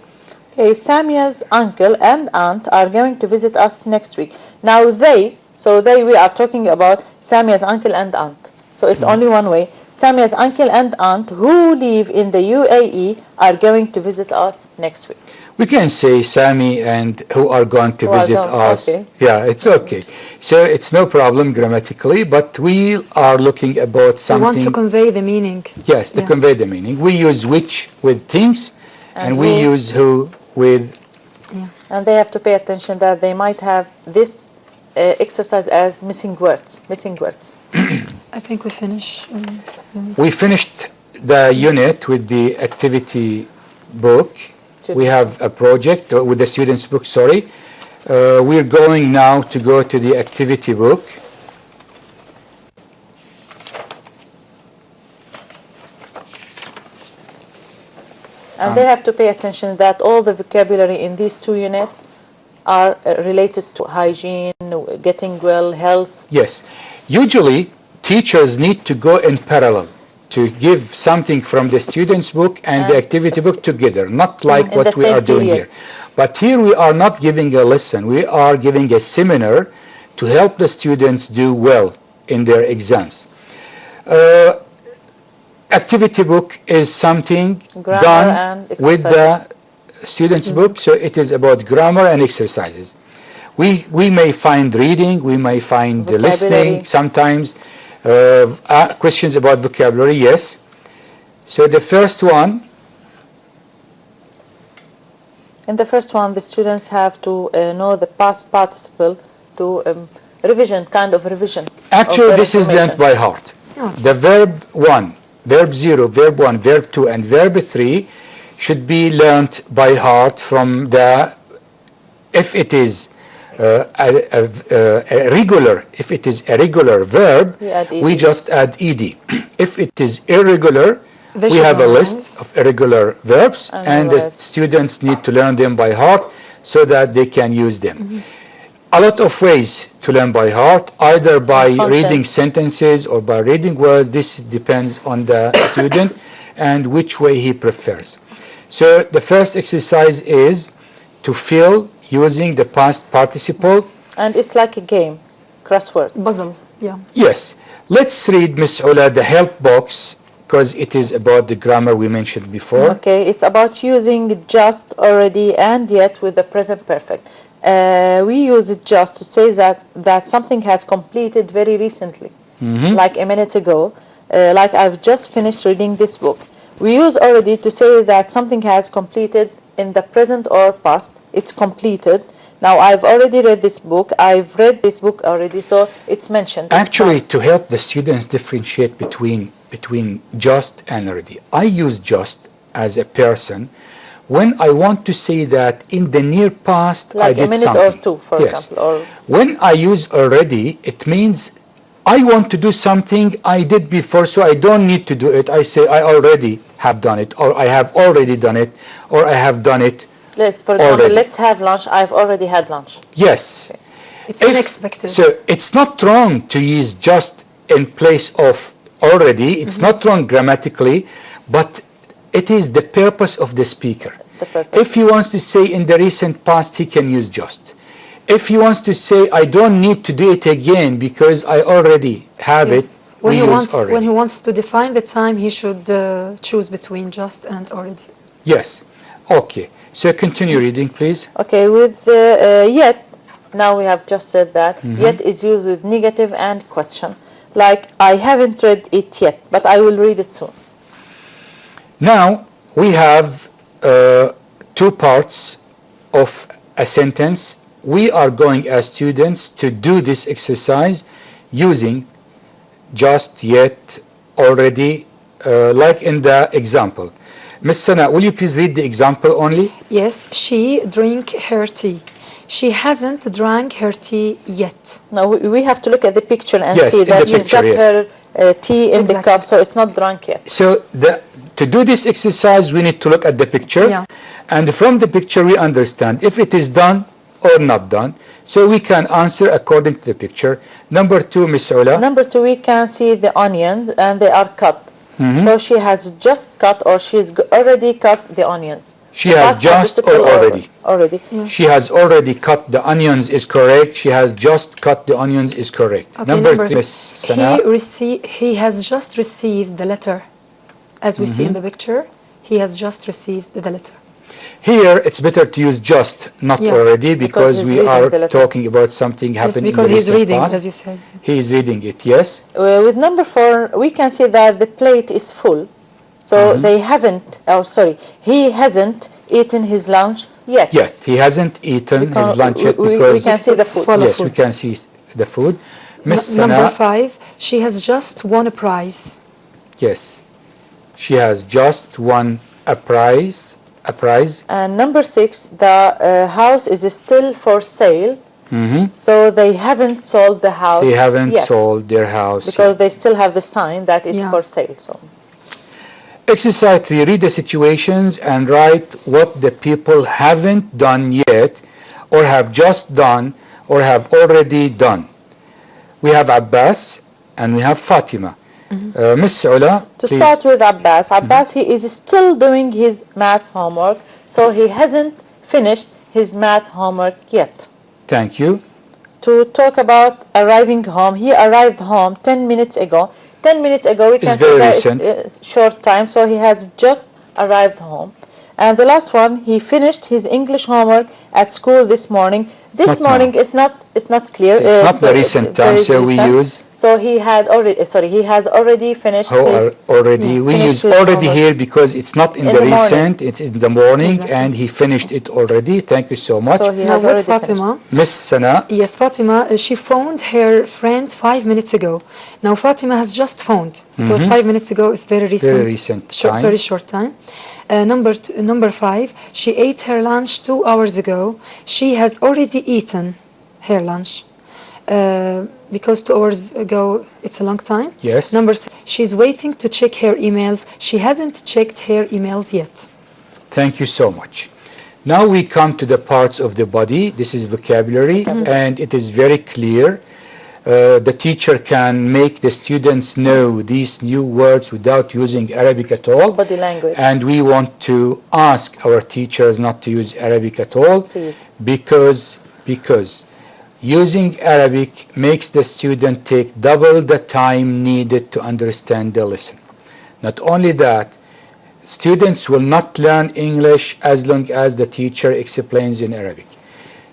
Speaker 2: Okay, Samia's uncle and aunt are going to visit us next week. Now we are talking about Samia's uncle and aunt. So it's only one way. Samia's uncle and aunt who live in the UAE are going to visit us next week.
Speaker 1: We can say Sami and who are going to visit us.
Speaker 2: Okay.
Speaker 1: Yeah, it's okay. So it's no problem grammatically, but we are looking about something.
Speaker 3: We want to convey the meaning.
Speaker 1: Yes, to convey the meaning. We use which with things and we use who with.
Speaker 2: And they have to pay attention that they might have this exercise as missing words.
Speaker 3: I think we finish.
Speaker 1: We finished the unit with the activity book. We have a project with the students' book, sorry. We're going now to go to the activity book.
Speaker 2: And they have to pay attention that all the vocabulary in these 2 units are related to hygiene, getting well, health.
Speaker 1: Yes. Usually, teachers need to go in parallel to give something from the student's book and the activity book together, not like what we are doing here. But here we are not giving a lesson. We are giving a seminar to help the students do well in their exams. Activity book is something
Speaker 2: Grammar
Speaker 1: done
Speaker 2: and
Speaker 1: with the student's book, so it is about grammar and exercises. We may find reading, we may find listening, sometimes questions about vocabulary, yes. So the first one.
Speaker 2: In the first one, the students have to know the past participle to revision, kind of revision.
Speaker 1: Actually, this is learned by heart.
Speaker 3: Oh.
Speaker 1: The verb 1, verb 0, verb 1, verb 2, and verb 3 should be learned by heart from the, if it is a regular verb, we just add ed. If it is irregular, we have a list of irregular verbs, and the students need to learn them by heart so that they can use them. A lot of ways to learn by heart, either by reading sentences or by reading words. This depends on the student and which way he prefers. So the first exercise is to fill using the past participle.
Speaker 2: And it's like a game, crossword.
Speaker 3: Puzzle, yeah.
Speaker 1: Yes. Let's read, Ms. Ola, the help box, because it is about the grammar we mentioned before.
Speaker 2: Okay, it's about using just, already, and yet with the present perfect. We use it just to say that something has completed very recently, like a minute ago, like I've just finished reading this book. We use already to say that something has completed in the present or past. It's completed. Now I've already read this book. I've read this book already, so it's mentioned.
Speaker 1: Actually, to help the students differentiate between just and already, I use just as a person when I want to say that in the near past
Speaker 2: like
Speaker 1: I did something.
Speaker 2: Like a minute or two, for example. Or
Speaker 1: when I use already, it means I want to do something I did before, so I don't need to do it. I say I already have done it, or I have already done it, or I have done it.
Speaker 2: For example,
Speaker 1: already.
Speaker 2: Let's have lunch. I've already had lunch.
Speaker 1: Yes.
Speaker 2: Okay.
Speaker 3: It's unexpected.
Speaker 1: So it's not wrong to use just in place of already. It's not wrong grammatically, but it is the purpose of the speaker. If he wants to say in the recent past, he can use just. If he wants to say, I don't need to do it again because I already have it,
Speaker 3: when he wants to define the time, he should choose between just and already.
Speaker 1: Yes. Okay. So continue reading, please.
Speaker 2: Okay. With yet, now we have just said that. Yet is used with negative and question. Like, I haven't read it yet, but I will read it soon.
Speaker 1: Now, we have two parts of a sentence. We are going as students to do this exercise using just, yet, already, like in the example. Ms. Sana, will you please read the example only?
Speaker 3: Yes, she drank her tea. She hasn't drank her tea yet.
Speaker 2: Now we have to look at the picture and
Speaker 1: Yes,
Speaker 2: see that
Speaker 1: she's
Speaker 2: got her tea in the cup, so it's not drunk yet.
Speaker 1: So to do this exercise, we need to look at the picture.
Speaker 3: Yeah.
Speaker 1: And from the picture, we understand if it is done or not done. So we can answer according to the picture. Number 2, Ms. Ola.
Speaker 2: Number 2, we can see the onions and they are cut. So she has just cut, or she's already cut the onions.
Speaker 1: She has just or already?
Speaker 2: Already.
Speaker 3: Yeah.
Speaker 1: She has already cut the onions is correct. She has just cut the onions is correct.
Speaker 3: Okay,
Speaker 1: Number 3, Ms. Sana.
Speaker 3: He has just received the letter. As we see in the picture, he has just received the letter.
Speaker 1: Here, it's better to use just, not already, because we are talking about something happening.
Speaker 3: Yes, because
Speaker 1: in the
Speaker 3: he's reading,
Speaker 1: past.
Speaker 3: as you said.
Speaker 1: He is reading it, yes.
Speaker 2: With number 4, we can see that the plate is full. So they haven't, he hasn't eaten his lunch yet.
Speaker 1: Yet, he hasn't eaten his lunch yet because
Speaker 2: we can see the food.
Speaker 1: Yes, we can see the food. Miss Sana.
Speaker 3: Number 5, she has just won a prize.
Speaker 1: Yes, she has just won a prize. a price.
Speaker 2: And number 6, the house is still for sale. So they haven't sold the house
Speaker 1: They haven't
Speaker 2: yet,
Speaker 1: sold their house
Speaker 2: because
Speaker 1: yet.
Speaker 2: they still have the sign that it's
Speaker 3: Yeah.
Speaker 2: for sale. So
Speaker 1: Exercise 3, read the situations and write what the people haven't done yet, or have just done, or have already done. We have Abbas and we have Fatima. Miss Ula,
Speaker 2: to
Speaker 1: please.
Speaker 2: start with Abbas, he is still doing his math homework, so he hasn't finished his math homework yet.
Speaker 1: Thank you.
Speaker 2: To talk about arriving home, he arrived home 10 minutes ago. 10 minutes ago, we
Speaker 1: It's
Speaker 2: can
Speaker 1: very
Speaker 2: say that
Speaker 1: recent.
Speaker 2: it's short time, so he has just arrived home. And the last one, he finished his English homework at school this morning. This
Speaker 1: Not
Speaker 2: morning
Speaker 1: now.
Speaker 2: it's not clear.
Speaker 1: It's not the recent time,
Speaker 2: very
Speaker 1: so we
Speaker 2: recent.
Speaker 1: use
Speaker 2: So he has already finished his.
Speaker 1: already.
Speaker 3: Yeah.
Speaker 1: We
Speaker 2: Finished
Speaker 1: use
Speaker 2: his
Speaker 1: already
Speaker 2: homework.
Speaker 1: here because it's not in
Speaker 2: In
Speaker 1: the
Speaker 2: the morning.
Speaker 1: recent, it's in the morning,
Speaker 3: Exactly.
Speaker 1: and he finished it already. Thank you so much.
Speaker 2: So he
Speaker 3: Now
Speaker 2: has
Speaker 3: with
Speaker 2: already finished.
Speaker 3: Fatima,
Speaker 1: Miss Sana,
Speaker 3: yes, Fatima, she phoned her friend 5 minutes ago. Now Fatima has just phoned because 5 minutes ago is very recent.
Speaker 1: recent time.
Speaker 3: Very short time. Number 5, she ate her lunch 2 hours ago. She has already eaten her lunch. Because 2 hours ago, it's a long time.
Speaker 1: Yes.
Speaker 3: Number 6, she's waiting to check her emails. She hasn't checked her emails yet.
Speaker 1: thank you so much. Now we come to the parts of the body. This is vocabulary, and it is very clear. The teacher can make the students know these new words without using Arabic at all.
Speaker 2: Body language.
Speaker 1: And we want to ask our teachers not to use Arabic at all,
Speaker 2: Please.
Speaker 1: because using Arabic makes the student take double the time needed to understand the lesson. Not only that, students will not learn English as long as the teacher explains in Arabic.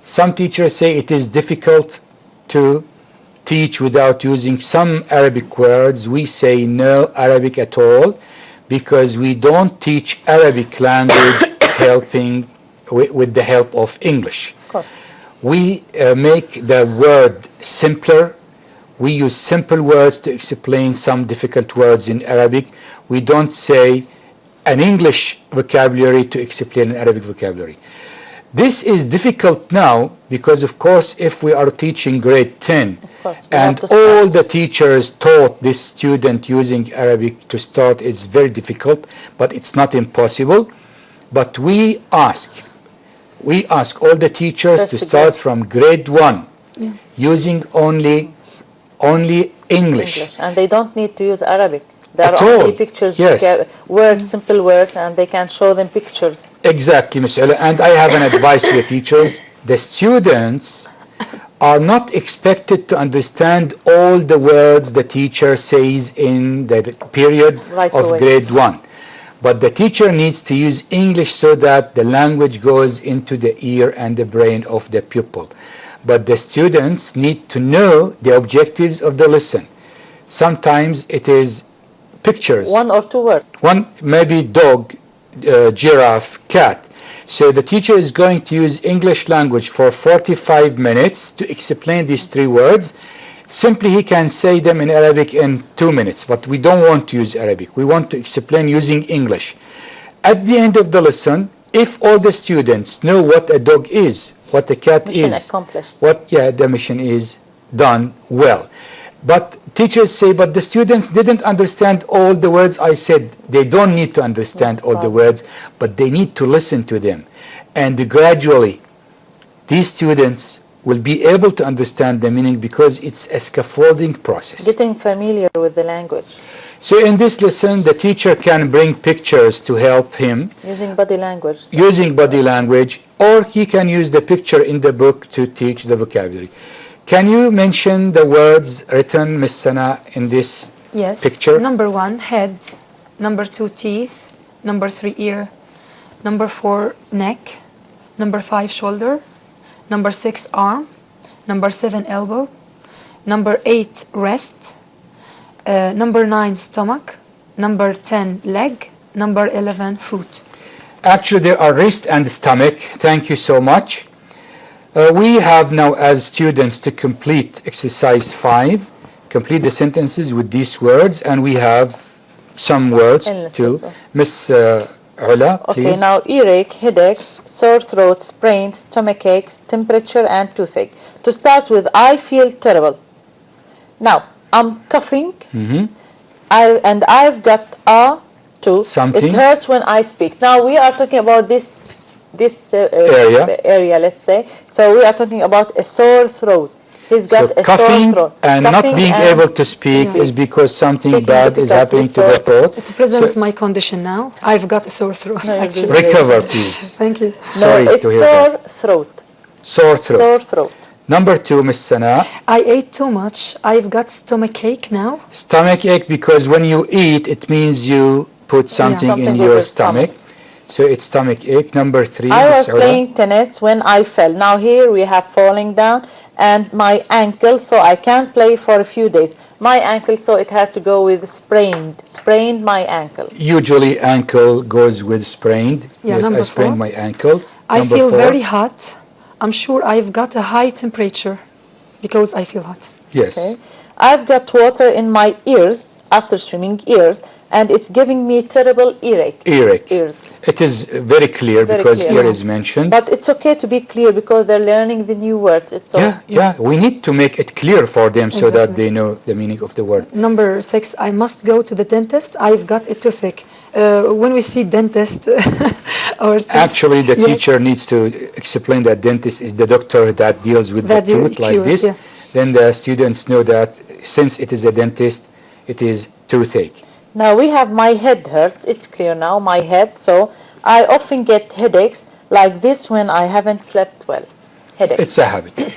Speaker 1: Some teachers say it is difficult to teach without using some Arabic words. We say no Arabic at all, because we don't teach Arabic language helping with the help of English.
Speaker 2: Of course.
Speaker 1: We make the word simpler. We use simple words to explain some difficult words in Arabic. We don't say an English vocabulary to explain an Arabic vocabulary. This is difficult now because, of course, if we are teaching grade 10
Speaker 2: Of course, we have
Speaker 1: and
Speaker 2: to start.
Speaker 1: all the teachers taught this student using Arabic to start, it's very difficult, but it's not impossible. But we ask all the teachers
Speaker 2: First
Speaker 1: to
Speaker 2: the
Speaker 1: start
Speaker 2: grades.
Speaker 1: from grade 1 using only English.
Speaker 2: And they don't need to use Arabic. There
Speaker 1: At
Speaker 2: are only
Speaker 1: all.
Speaker 2: pictures,
Speaker 1: Yes.
Speaker 2: words, simple words, and they can show them pictures.
Speaker 1: Exactly, Ms. Ella. And I have an advice to the teachers. The students are not expected to understand all the words the teacher says in the period
Speaker 2: Right
Speaker 1: of
Speaker 2: away.
Speaker 1: grade 1. But the teacher needs to use English so that the language goes into the ear and the brain of the pupil. But the students need to know the objectives of the lesson. Sometimes it is pictures.
Speaker 2: One or two words.
Speaker 1: One, maybe dog, giraffe, cat. So the teacher is going to use English language for 45 minutes to explain these 3 words. Simply he can say them in Arabic in 2 minutes, but we don't want to use Arabic. We want to explain using English. At the end of the lesson, if all the students know what a dog is, what a cat
Speaker 2: Mission
Speaker 1: is,
Speaker 2: accomplished.
Speaker 1: the mission is done well. But teachers say, but the students didn't understand all the words I said. They don't need to understand all the words, but they need to listen to them. And gradually, these students will be able to understand the meaning because it's a scaffolding process.
Speaker 2: Getting familiar with the language.
Speaker 1: So in this lesson, the teacher can bring pictures to help him
Speaker 2: Using body language.
Speaker 1: using body language, or he can use the picture in the book to teach the vocabulary. Can you mention the words written, Ms. Sana, in this
Speaker 3: Yes.
Speaker 1: picture?
Speaker 3: Number 1, head. Number 2, teeth. Number 3, ear. Number 4, neck. Number 5, shoulder. Number 6, arm. Number 7, elbow. Number 8, wrist. Number 9, stomach. Number 10, leg. Number 11, foot.
Speaker 1: Actually, there are wrist and stomach. Thank you so much. We have now, as students, to complete exercise 5, complete the sentences with these words, and we have some words
Speaker 2: Endless
Speaker 1: to
Speaker 2: also.
Speaker 1: Miss Ula,
Speaker 2: Okay,
Speaker 1: please.
Speaker 2: now earache, headaches, sore throat, sprain, stomach aches, temperature, and toothache. To start with, I feel terrible. Now, I'm coughing, and I've got too.
Speaker 1: Something.
Speaker 2: It hurts when I speak. Now, we are talking about this area, let's say. So we are talking about a sore throat. He's got
Speaker 1: So
Speaker 2: a
Speaker 1: coughing
Speaker 2: sore throat.
Speaker 1: and not being able to speak is because something
Speaker 2: Speaking
Speaker 1: bad is happening to the throat.
Speaker 3: To present
Speaker 1: So
Speaker 3: my condition now, I've got a sore throat,
Speaker 2: No, you're
Speaker 3: actually.
Speaker 2: doing
Speaker 1: recover, please.
Speaker 3: Thank you.
Speaker 1: Sorry
Speaker 2: no, it's
Speaker 1: to hear
Speaker 2: sore
Speaker 1: that.
Speaker 2: throat.
Speaker 1: Sore throat.
Speaker 2: Sore throat.
Speaker 1: Number 2, Miss Sana.
Speaker 3: I ate too much. I've got stomach ache now.
Speaker 1: Stomach ache, because when you eat, it means you put something in
Speaker 2: Something with
Speaker 1: your
Speaker 2: your stomach.
Speaker 1: So it's stomach ache. Number 3,
Speaker 2: I was
Speaker 1: Miss Ula.
Speaker 2: playing tennis when I fell. Now here we have falling down and my ankle, so I can't play for a few days. My ankle, so it has to go with sprained my ankle.
Speaker 1: Usually ankle goes with sprained.
Speaker 3: Yeah,
Speaker 1: Yes, I
Speaker 3: number
Speaker 1: sprained
Speaker 3: 4.
Speaker 1: my ankle.
Speaker 3: I
Speaker 1: Number
Speaker 3: feel
Speaker 1: 4.
Speaker 3: very hot. I'm sure I've got a high temperature because I feel hot.
Speaker 1: Yes.
Speaker 2: Okay. I've got water in my ears after swimming and it's giving me terrible earache.
Speaker 1: Earache.
Speaker 2: Ears.
Speaker 1: It is very clear
Speaker 2: Very
Speaker 1: because
Speaker 2: clear.
Speaker 1: ear is mentioned.
Speaker 2: But it's okay to be clear because they're learning the new words. It's all.
Speaker 1: Yeah. We need to make it clear for them so that
Speaker 3: Exactly.
Speaker 1: they know the meaning of the word.
Speaker 3: Number 6, I must go to the dentist. I've got a toothache. When we see dentist or
Speaker 1: Actually, the
Speaker 3: Yes.
Speaker 1: teacher needs to explain that dentist is the doctor that deals with
Speaker 3: That
Speaker 1: the tooth like
Speaker 3: cures,
Speaker 1: this.
Speaker 3: yeah.
Speaker 1: Then the students know that since it is a dentist, it is toothache.
Speaker 2: Now we have my head hurts. It's clear now, my head. So I often get headaches like this when I haven't slept well. Headaches.
Speaker 1: It's a habit.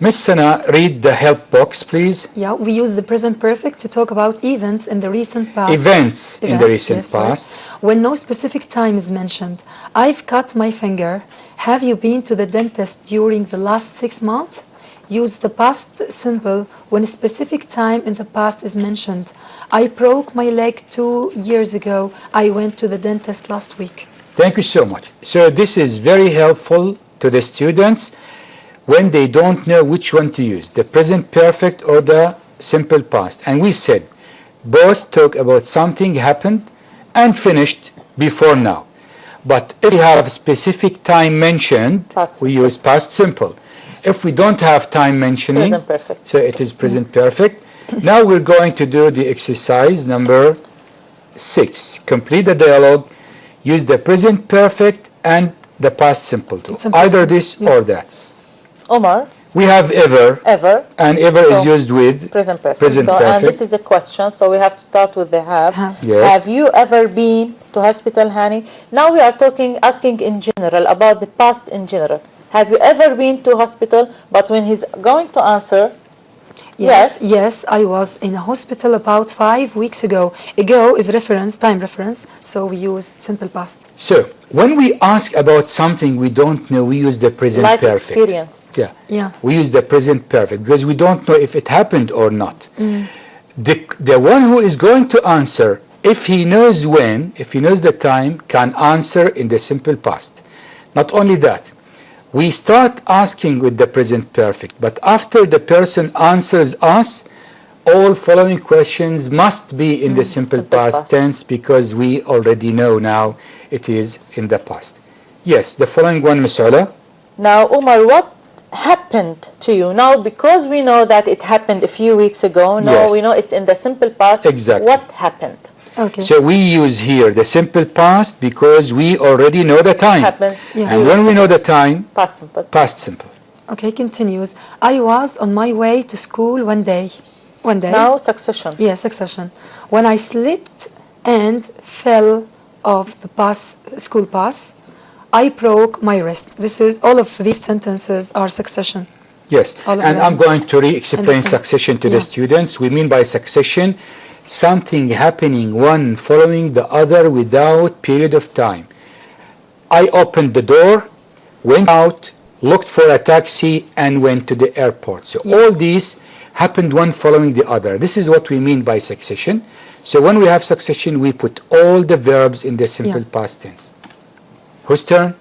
Speaker 1: Miss Sana, read the help box, please.
Speaker 3: Yeah, we use the present perfect to talk about events in the recent past.
Speaker 1: Events in the recent
Speaker 3: yes, sorry.
Speaker 1: past.
Speaker 3: When no specific time is mentioned. I've cut my finger. Have you been to the dentist during the last 6 months? Use the past simple when a specific time in the past is mentioned. I broke my leg 2 years ago. I went to the dentist last week.
Speaker 1: Thank you so much. So this is very helpful to the students when they don't know which one to use, the present perfect or the simple past. And we said both talk about something happened and finished before now. But if we have specific time mentioned,
Speaker 2: Past
Speaker 1: we use past simple. If we don't have time mentioning,
Speaker 2: Present perfect.
Speaker 1: so it is present perfect. Now we're going to do the exercise number 6. Complete the dialogue. Use the present perfect and the past simple too.
Speaker 3: It's important.
Speaker 1: Either this
Speaker 3: Yeah.
Speaker 1: or that.
Speaker 2: Omar,
Speaker 1: We have ever,
Speaker 2: ever,
Speaker 1: and ever is
Speaker 2: So,
Speaker 1: used with
Speaker 2: present perfect.
Speaker 1: Present
Speaker 2: so,
Speaker 1: perfect.
Speaker 2: And this is a question, so we have to start with the have.
Speaker 3: Have.
Speaker 1: Yes.
Speaker 2: Have you ever been to hospital, Hani? Now we are asking in general about the past in general. Have you ever been to hospital? But when he's going to answer, Yes.
Speaker 3: Yes, I was in a hospital about 5 weeks ago. Ago is reference, time reference, so we use simple past.
Speaker 1: So when we ask about something we don't know, we use the present
Speaker 2: life
Speaker 1: perfect.
Speaker 2: experience.
Speaker 3: Yeah.
Speaker 1: We use the present perfect because we don't know if it happened or not. The one who is going to answer, if he knows when, if he knows the time, can answer in the simple past. Not only that, we start asking with the present perfect, but after the person answers us, all following questions must be in the simple past tense because we already know now it is in the past. Yes, the following one, Ms. Ula.
Speaker 2: Now, Omar, what happened to you? Now, because we know that it happened a few weeks ago, now
Speaker 1: Yes.
Speaker 2: we know it's in the simple past.
Speaker 1: Exactly.
Speaker 2: What happened?
Speaker 3: Okay.
Speaker 1: So we use here the simple past because we already know the time.
Speaker 2: Happened.
Speaker 3: Yeah.
Speaker 1: And when we know the time,
Speaker 2: Past simple.
Speaker 1: past simple.
Speaker 3: Okay, continues. I was on my way to school one day. One day.
Speaker 2: Now, succession.
Speaker 3: Yeah, succession. When I slipped and fell off the school bus, I broke my wrist. This is all of these sentences are succession.
Speaker 1: Yes,
Speaker 3: All of
Speaker 1: and
Speaker 3: them.
Speaker 1: I'm going to re-explain
Speaker 3: Understand.
Speaker 1: succession to the
Speaker 3: Yeah.
Speaker 1: students. We mean by succession something happening one following the other without period of time. I opened the door, went out, looked for a taxi, and went to the airport. So all these happened one following the other. This is what we mean by succession. So when we have succession, we put all the verbs in the simple past tense. Whose turn?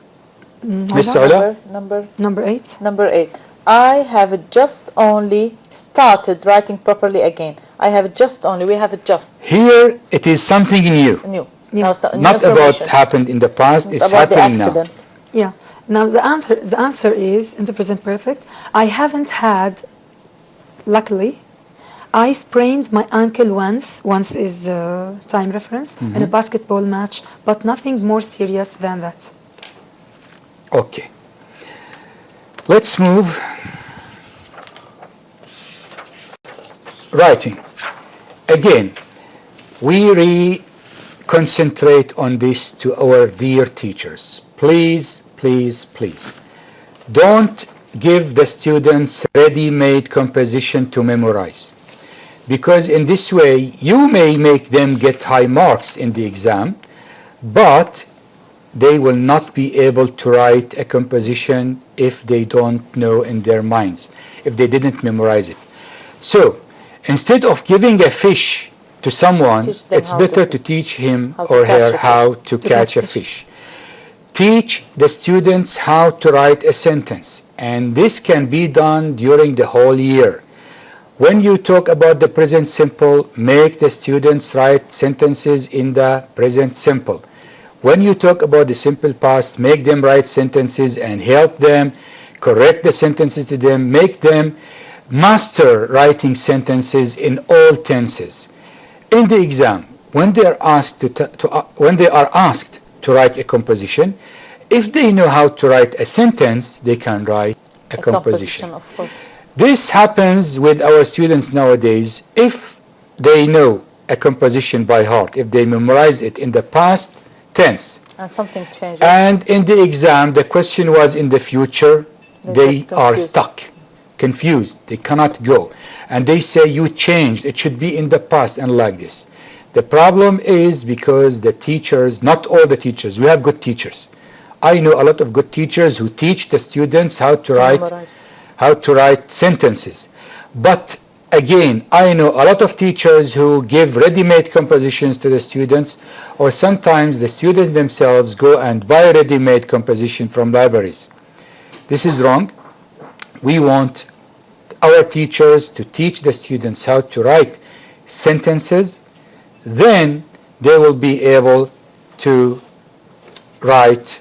Speaker 1: Miss Ula?
Speaker 3: Number 8.
Speaker 2: Number 8. I have just only started writing properly again. I have just only. We have just.
Speaker 1: Here it is something new.
Speaker 2: New.
Speaker 3: Yeah.
Speaker 2: Now, so new
Speaker 1: Not about
Speaker 2: information.
Speaker 1: happened in the past, it's
Speaker 2: About the
Speaker 1: happening now.
Speaker 2: accident.
Speaker 3: Yeah. Now the answer is in the present perfect. I haven't had, luckily, I sprained my ankle once. Once is time reference in a basketball match, but nothing more serious than that.
Speaker 1: Okay. Let's move. Writing. Again, we concentrate on this to our dear teachers. Please, please, please. Don't give the students ready-made composition to memorize. Because in this way, you may make them get high marks in the exam, but they will not be able to write a composition if they don't know in their minds, if they didn't memorize it. So, instead of giving a fish to someone, it's better to teach him or her how to catch a fish. Teach the students how to write a sentence, and this can be done during the whole year. When you talk about the present simple, make the students write sentences in the present simple. When you talk about the simple past, make them write sentences and help them, correct the sentences to them, make them master writing sentences in all tenses. In the exam, when they are asked to write a composition, if they know how to write a sentence, they can write a composition.
Speaker 2: Of course.
Speaker 1: This happens with our students nowadays. If they know a composition by heart, if they memorize it in the past tense,
Speaker 2: And something changes.
Speaker 1: and in the exam the question was in the future, they
Speaker 2: get
Speaker 1: are
Speaker 2: confused.
Speaker 1: stuck, confused, they cannot go. And they say, you changed, it should be in the past, and like this. The problem is because the teachers, not all the teachers, we have good teachers. I know a lot of good teachers who teach the students how to write sentences. But again, I know a lot of teachers who give ready-made compositions to the students, or sometimes the students themselves go and buy ready-made composition from libraries. This is wrong. We want our teachers to teach the students how to write sentences, then they will be able to write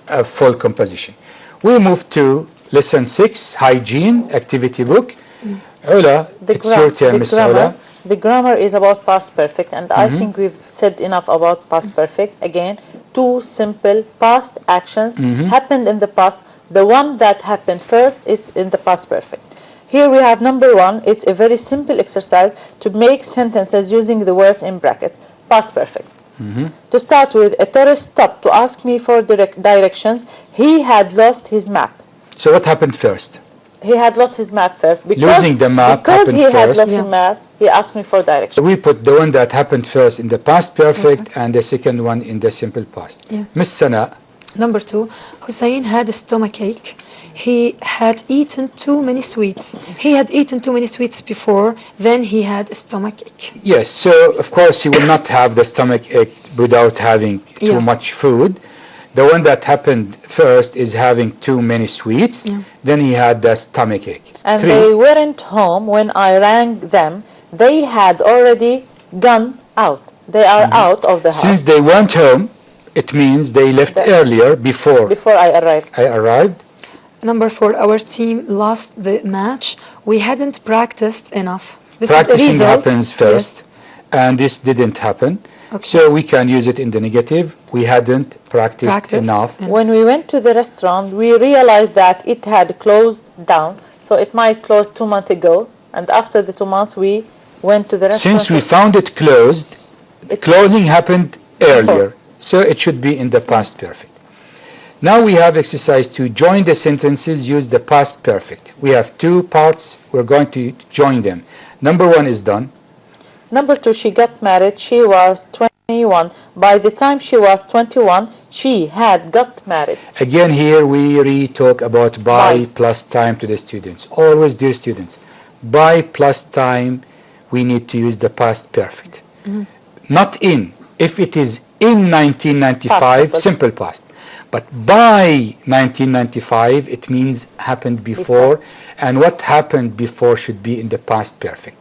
Speaker 1: a full composition. We move to lesson 6, hygiene, activity book. Ula, it's your turn, Ms. Ula.
Speaker 2: The grammar is about past perfect, and I think we've said enough about past perfect. Again, two simple past actions happened in the past. The one that happened first is in the past perfect. Here we have number 1. It's a very simple exercise to make sentences using the words in brackets. Past perfect. To start with, a tourist stopped to ask me for directions. He had lost his map.
Speaker 1: So what happened first?
Speaker 2: He had lost his map first.
Speaker 1: Losing the map
Speaker 2: because
Speaker 1: happened
Speaker 2: he had
Speaker 1: first.
Speaker 2: lost his map, he asked me for directions.
Speaker 1: So we put the one that happened first in the past perfect and the second one in the simple past.
Speaker 3: Yeah.
Speaker 1: Miss Sana.
Speaker 3: Number 2, Hussein had a stomachache. He had eaten too many sweets. He had eaten too many sweets before, then he had a stomachache.
Speaker 1: Yes, so of course he will not have the stomach ache without having too much food. The one that happened first is having too many sweets. Then he had the stomach ache.
Speaker 2: And
Speaker 1: 3.
Speaker 2: they weren't home when I rang them. They had already gone out. They are out of the house
Speaker 1: Since they went home, it means they left earlier before
Speaker 2: I arrived.
Speaker 1: I arrived.
Speaker 3: Number 4, our team lost the match. We hadn't practiced enough. This
Speaker 1: Practicing
Speaker 3: is a result.
Speaker 1: happens first, and this didn't happen.
Speaker 3: Okay.
Speaker 1: So we can use it in the negative. We hadn't practiced enough.
Speaker 2: When we went to the restaurant, we realized that it had closed down. So it might close 2 months ago. And after the 2 months, we went to the restaurant.
Speaker 1: Since we found it closed, the closing happened earlier. So it should be in the past perfect. Now we have exercise to join the sentences, use the past perfect. We have 2 parts. We're going to join them. Number 1 is done.
Speaker 2: Number 2, she got married. She was 21. By the time she was 21, she had got married.
Speaker 1: Again, here we re-talk about by plus time to the students. Always, dear students, by plus time, we need to use the past perfect. Not in. If it is in 1995, simple past. But by 1995, it means happened before. And what happened before should be in the past perfect.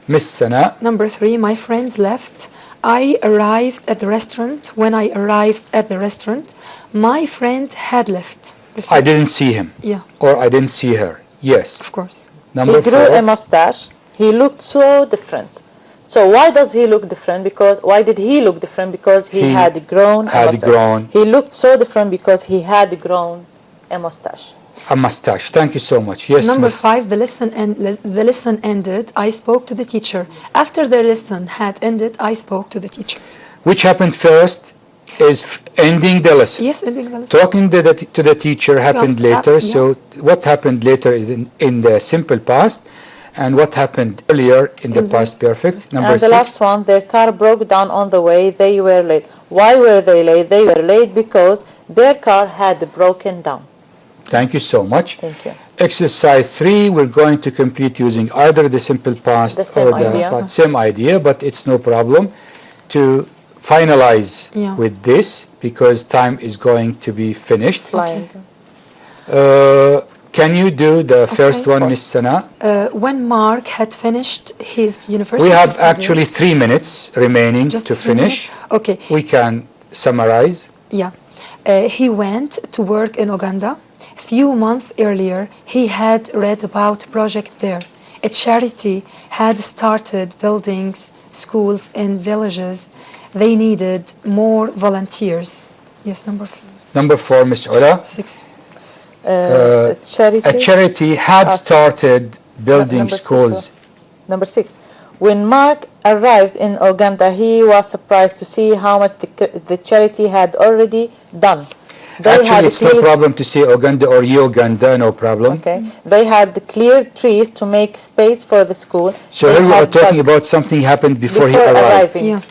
Speaker 1: Miss Sana.
Speaker 3: Number 3, my friends left. I arrived at the restaurant. When I arrived at the restaurant, my friend had left.
Speaker 1: I didn't see him.
Speaker 3: Yeah.
Speaker 1: Or I didn't see her. Yes.
Speaker 3: Of course.
Speaker 1: Number
Speaker 2: He grew
Speaker 1: 4.
Speaker 2: a mustache. He looked so different. So why does he look different? Because why did he look different? Because he had grown a mustache. He looked so different because he had grown a mustache.
Speaker 1: A mustache. Thank you so much. Yes.
Speaker 3: Number 5, the lesson ended. I spoke to the teacher. After the lesson had ended, I spoke to the teacher.
Speaker 1: Which happened first is ending the lesson.
Speaker 3: Yes, ending the lesson.
Speaker 1: Talking to the teacher happened later. So what happened later is in the simple past, and what happened earlier in the past perfect. Number
Speaker 2: and the
Speaker 1: 6.
Speaker 2: last one, their car broke down on the way. They were late. Why were they late? They were late because their car had broken down.
Speaker 1: Thank you so much.
Speaker 2: Thank you.
Speaker 1: Exercise 3, we're going to complete using either the simple past or the same idea, but it's no problem to finalize with this because time is going to be finished.
Speaker 2: Flying.
Speaker 1: Can you do the first one, Miss Sana?
Speaker 3: When Mark had finished his university
Speaker 1: We have
Speaker 3: studies,
Speaker 1: actually 3 minutes remaining
Speaker 3: just
Speaker 1: to
Speaker 3: 3
Speaker 1: finish.
Speaker 3: minutes? Okay.
Speaker 1: We can summarize.
Speaker 3: Yeah. He went to work in Uganda. Few months earlier, he had read about a project there. A charity had started buildings, schools in villages. They needed more volunteers. Yes,
Speaker 1: Number 4, Miss Ola.
Speaker 3: 6.
Speaker 1: A charity had started building schools.
Speaker 2: Number 6. When Mark arrived in Uganda, he was surprised to see how much the charity had already done.
Speaker 1: Actually, it's no problem to say Uganda or Uganda, no problem.
Speaker 2: Okay. They had cleared trees to make space for the school.
Speaker 1: So here we are talking about something happened before he arrived.
Speaker 3: Yeah.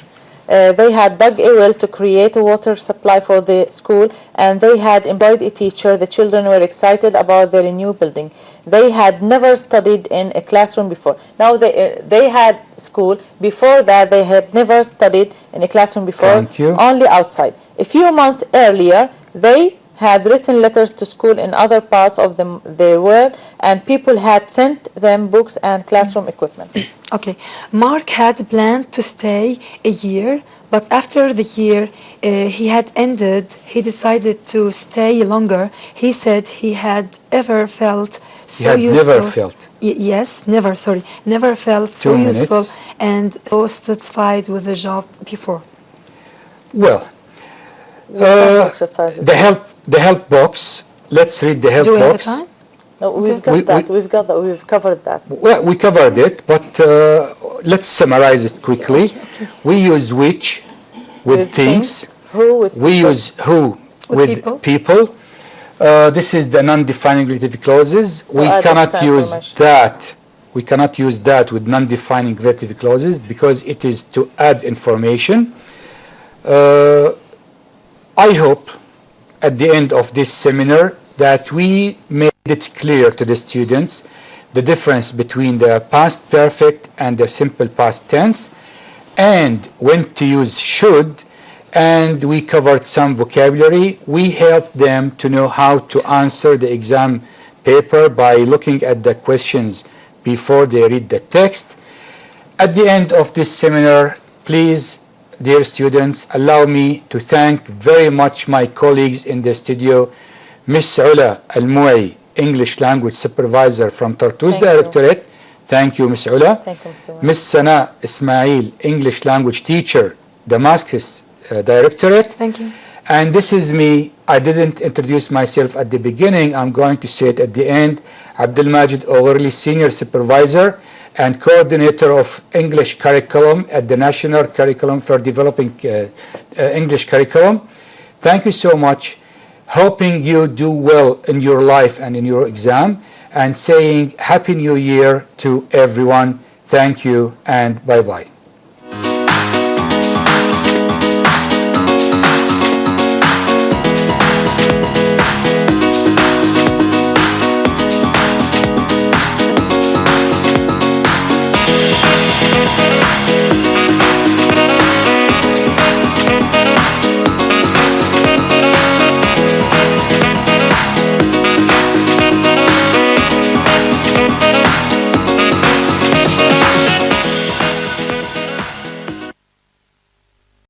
Speaker 2: They had dug a well to create a water supply for the school, and they had employed a teacher. The children were excited about their new building. They had never studied in a classroom before. Now they had school. Before that, they had never studied in a classroom before.
Speaker 1: Thank you.
Speaker 2: Only outside. A few months earlier, they had written letters to school in other parts of their world, and people had sent them books and classroom equipment.
Speaker 3: Okay. Mark had planned to stay a year, but after the year he had ended, he decided to stay longer. He said he had ever felt so useful.
Speaker 1: Never felt.
Speaker 3: Yes, never, sorry. Never felt so useful and so satisfied with the job before.
Speaker 1: Well, the help box. Let's read the help
Speaker 3: box. Do we have time?
Speaker 2: No, we've got that. We've covered that.
Speaker 1: Well, we covered it, but let's summarize it quickly.
Speaker 3: Okay.
Speaker 1: We use which with things.
Speaker 2: Who with
Speaker 1: we
Speaker 2: people.
Speaker 1: Use who with people. This is the non-defining relative clauses. We cannot use that. We cannot use that with non-defining relative clauses because it is to add information. I hope at the end of this seminar that we made it clear to the students the difference between the past perfect and the simple past tense and when to use should, and we covered some vocabulary. We helped them to know how to answer the exam paper by looking at the questions before they read the text. At the end of this seminar, please, dear students, allow me to thank very much my colleagues in the studio, Miss Ula Al-Mu'i, English Language Supervisor from Tartus Directorate. Thank you, Miss Ula.
Speaker 2: Thank you, Mr.
Speaker 1: Miss Sana Ismail, English Language Teacher, Damascus Directorate.
Speaker 3: Thank you.
Speaker 1: And this is me. I didn't introduce myself at the beginning. I'm going to say it at the end. Abdul Majid Oghurli, Senior Supervisor and Coordinator of English Curriculum at the National Curriculum for Developing English Curriculum. Thank you so much. Hoping you do well in your life and in your exam, and saying Happy New Year to everyone. Thank you and bye-bye.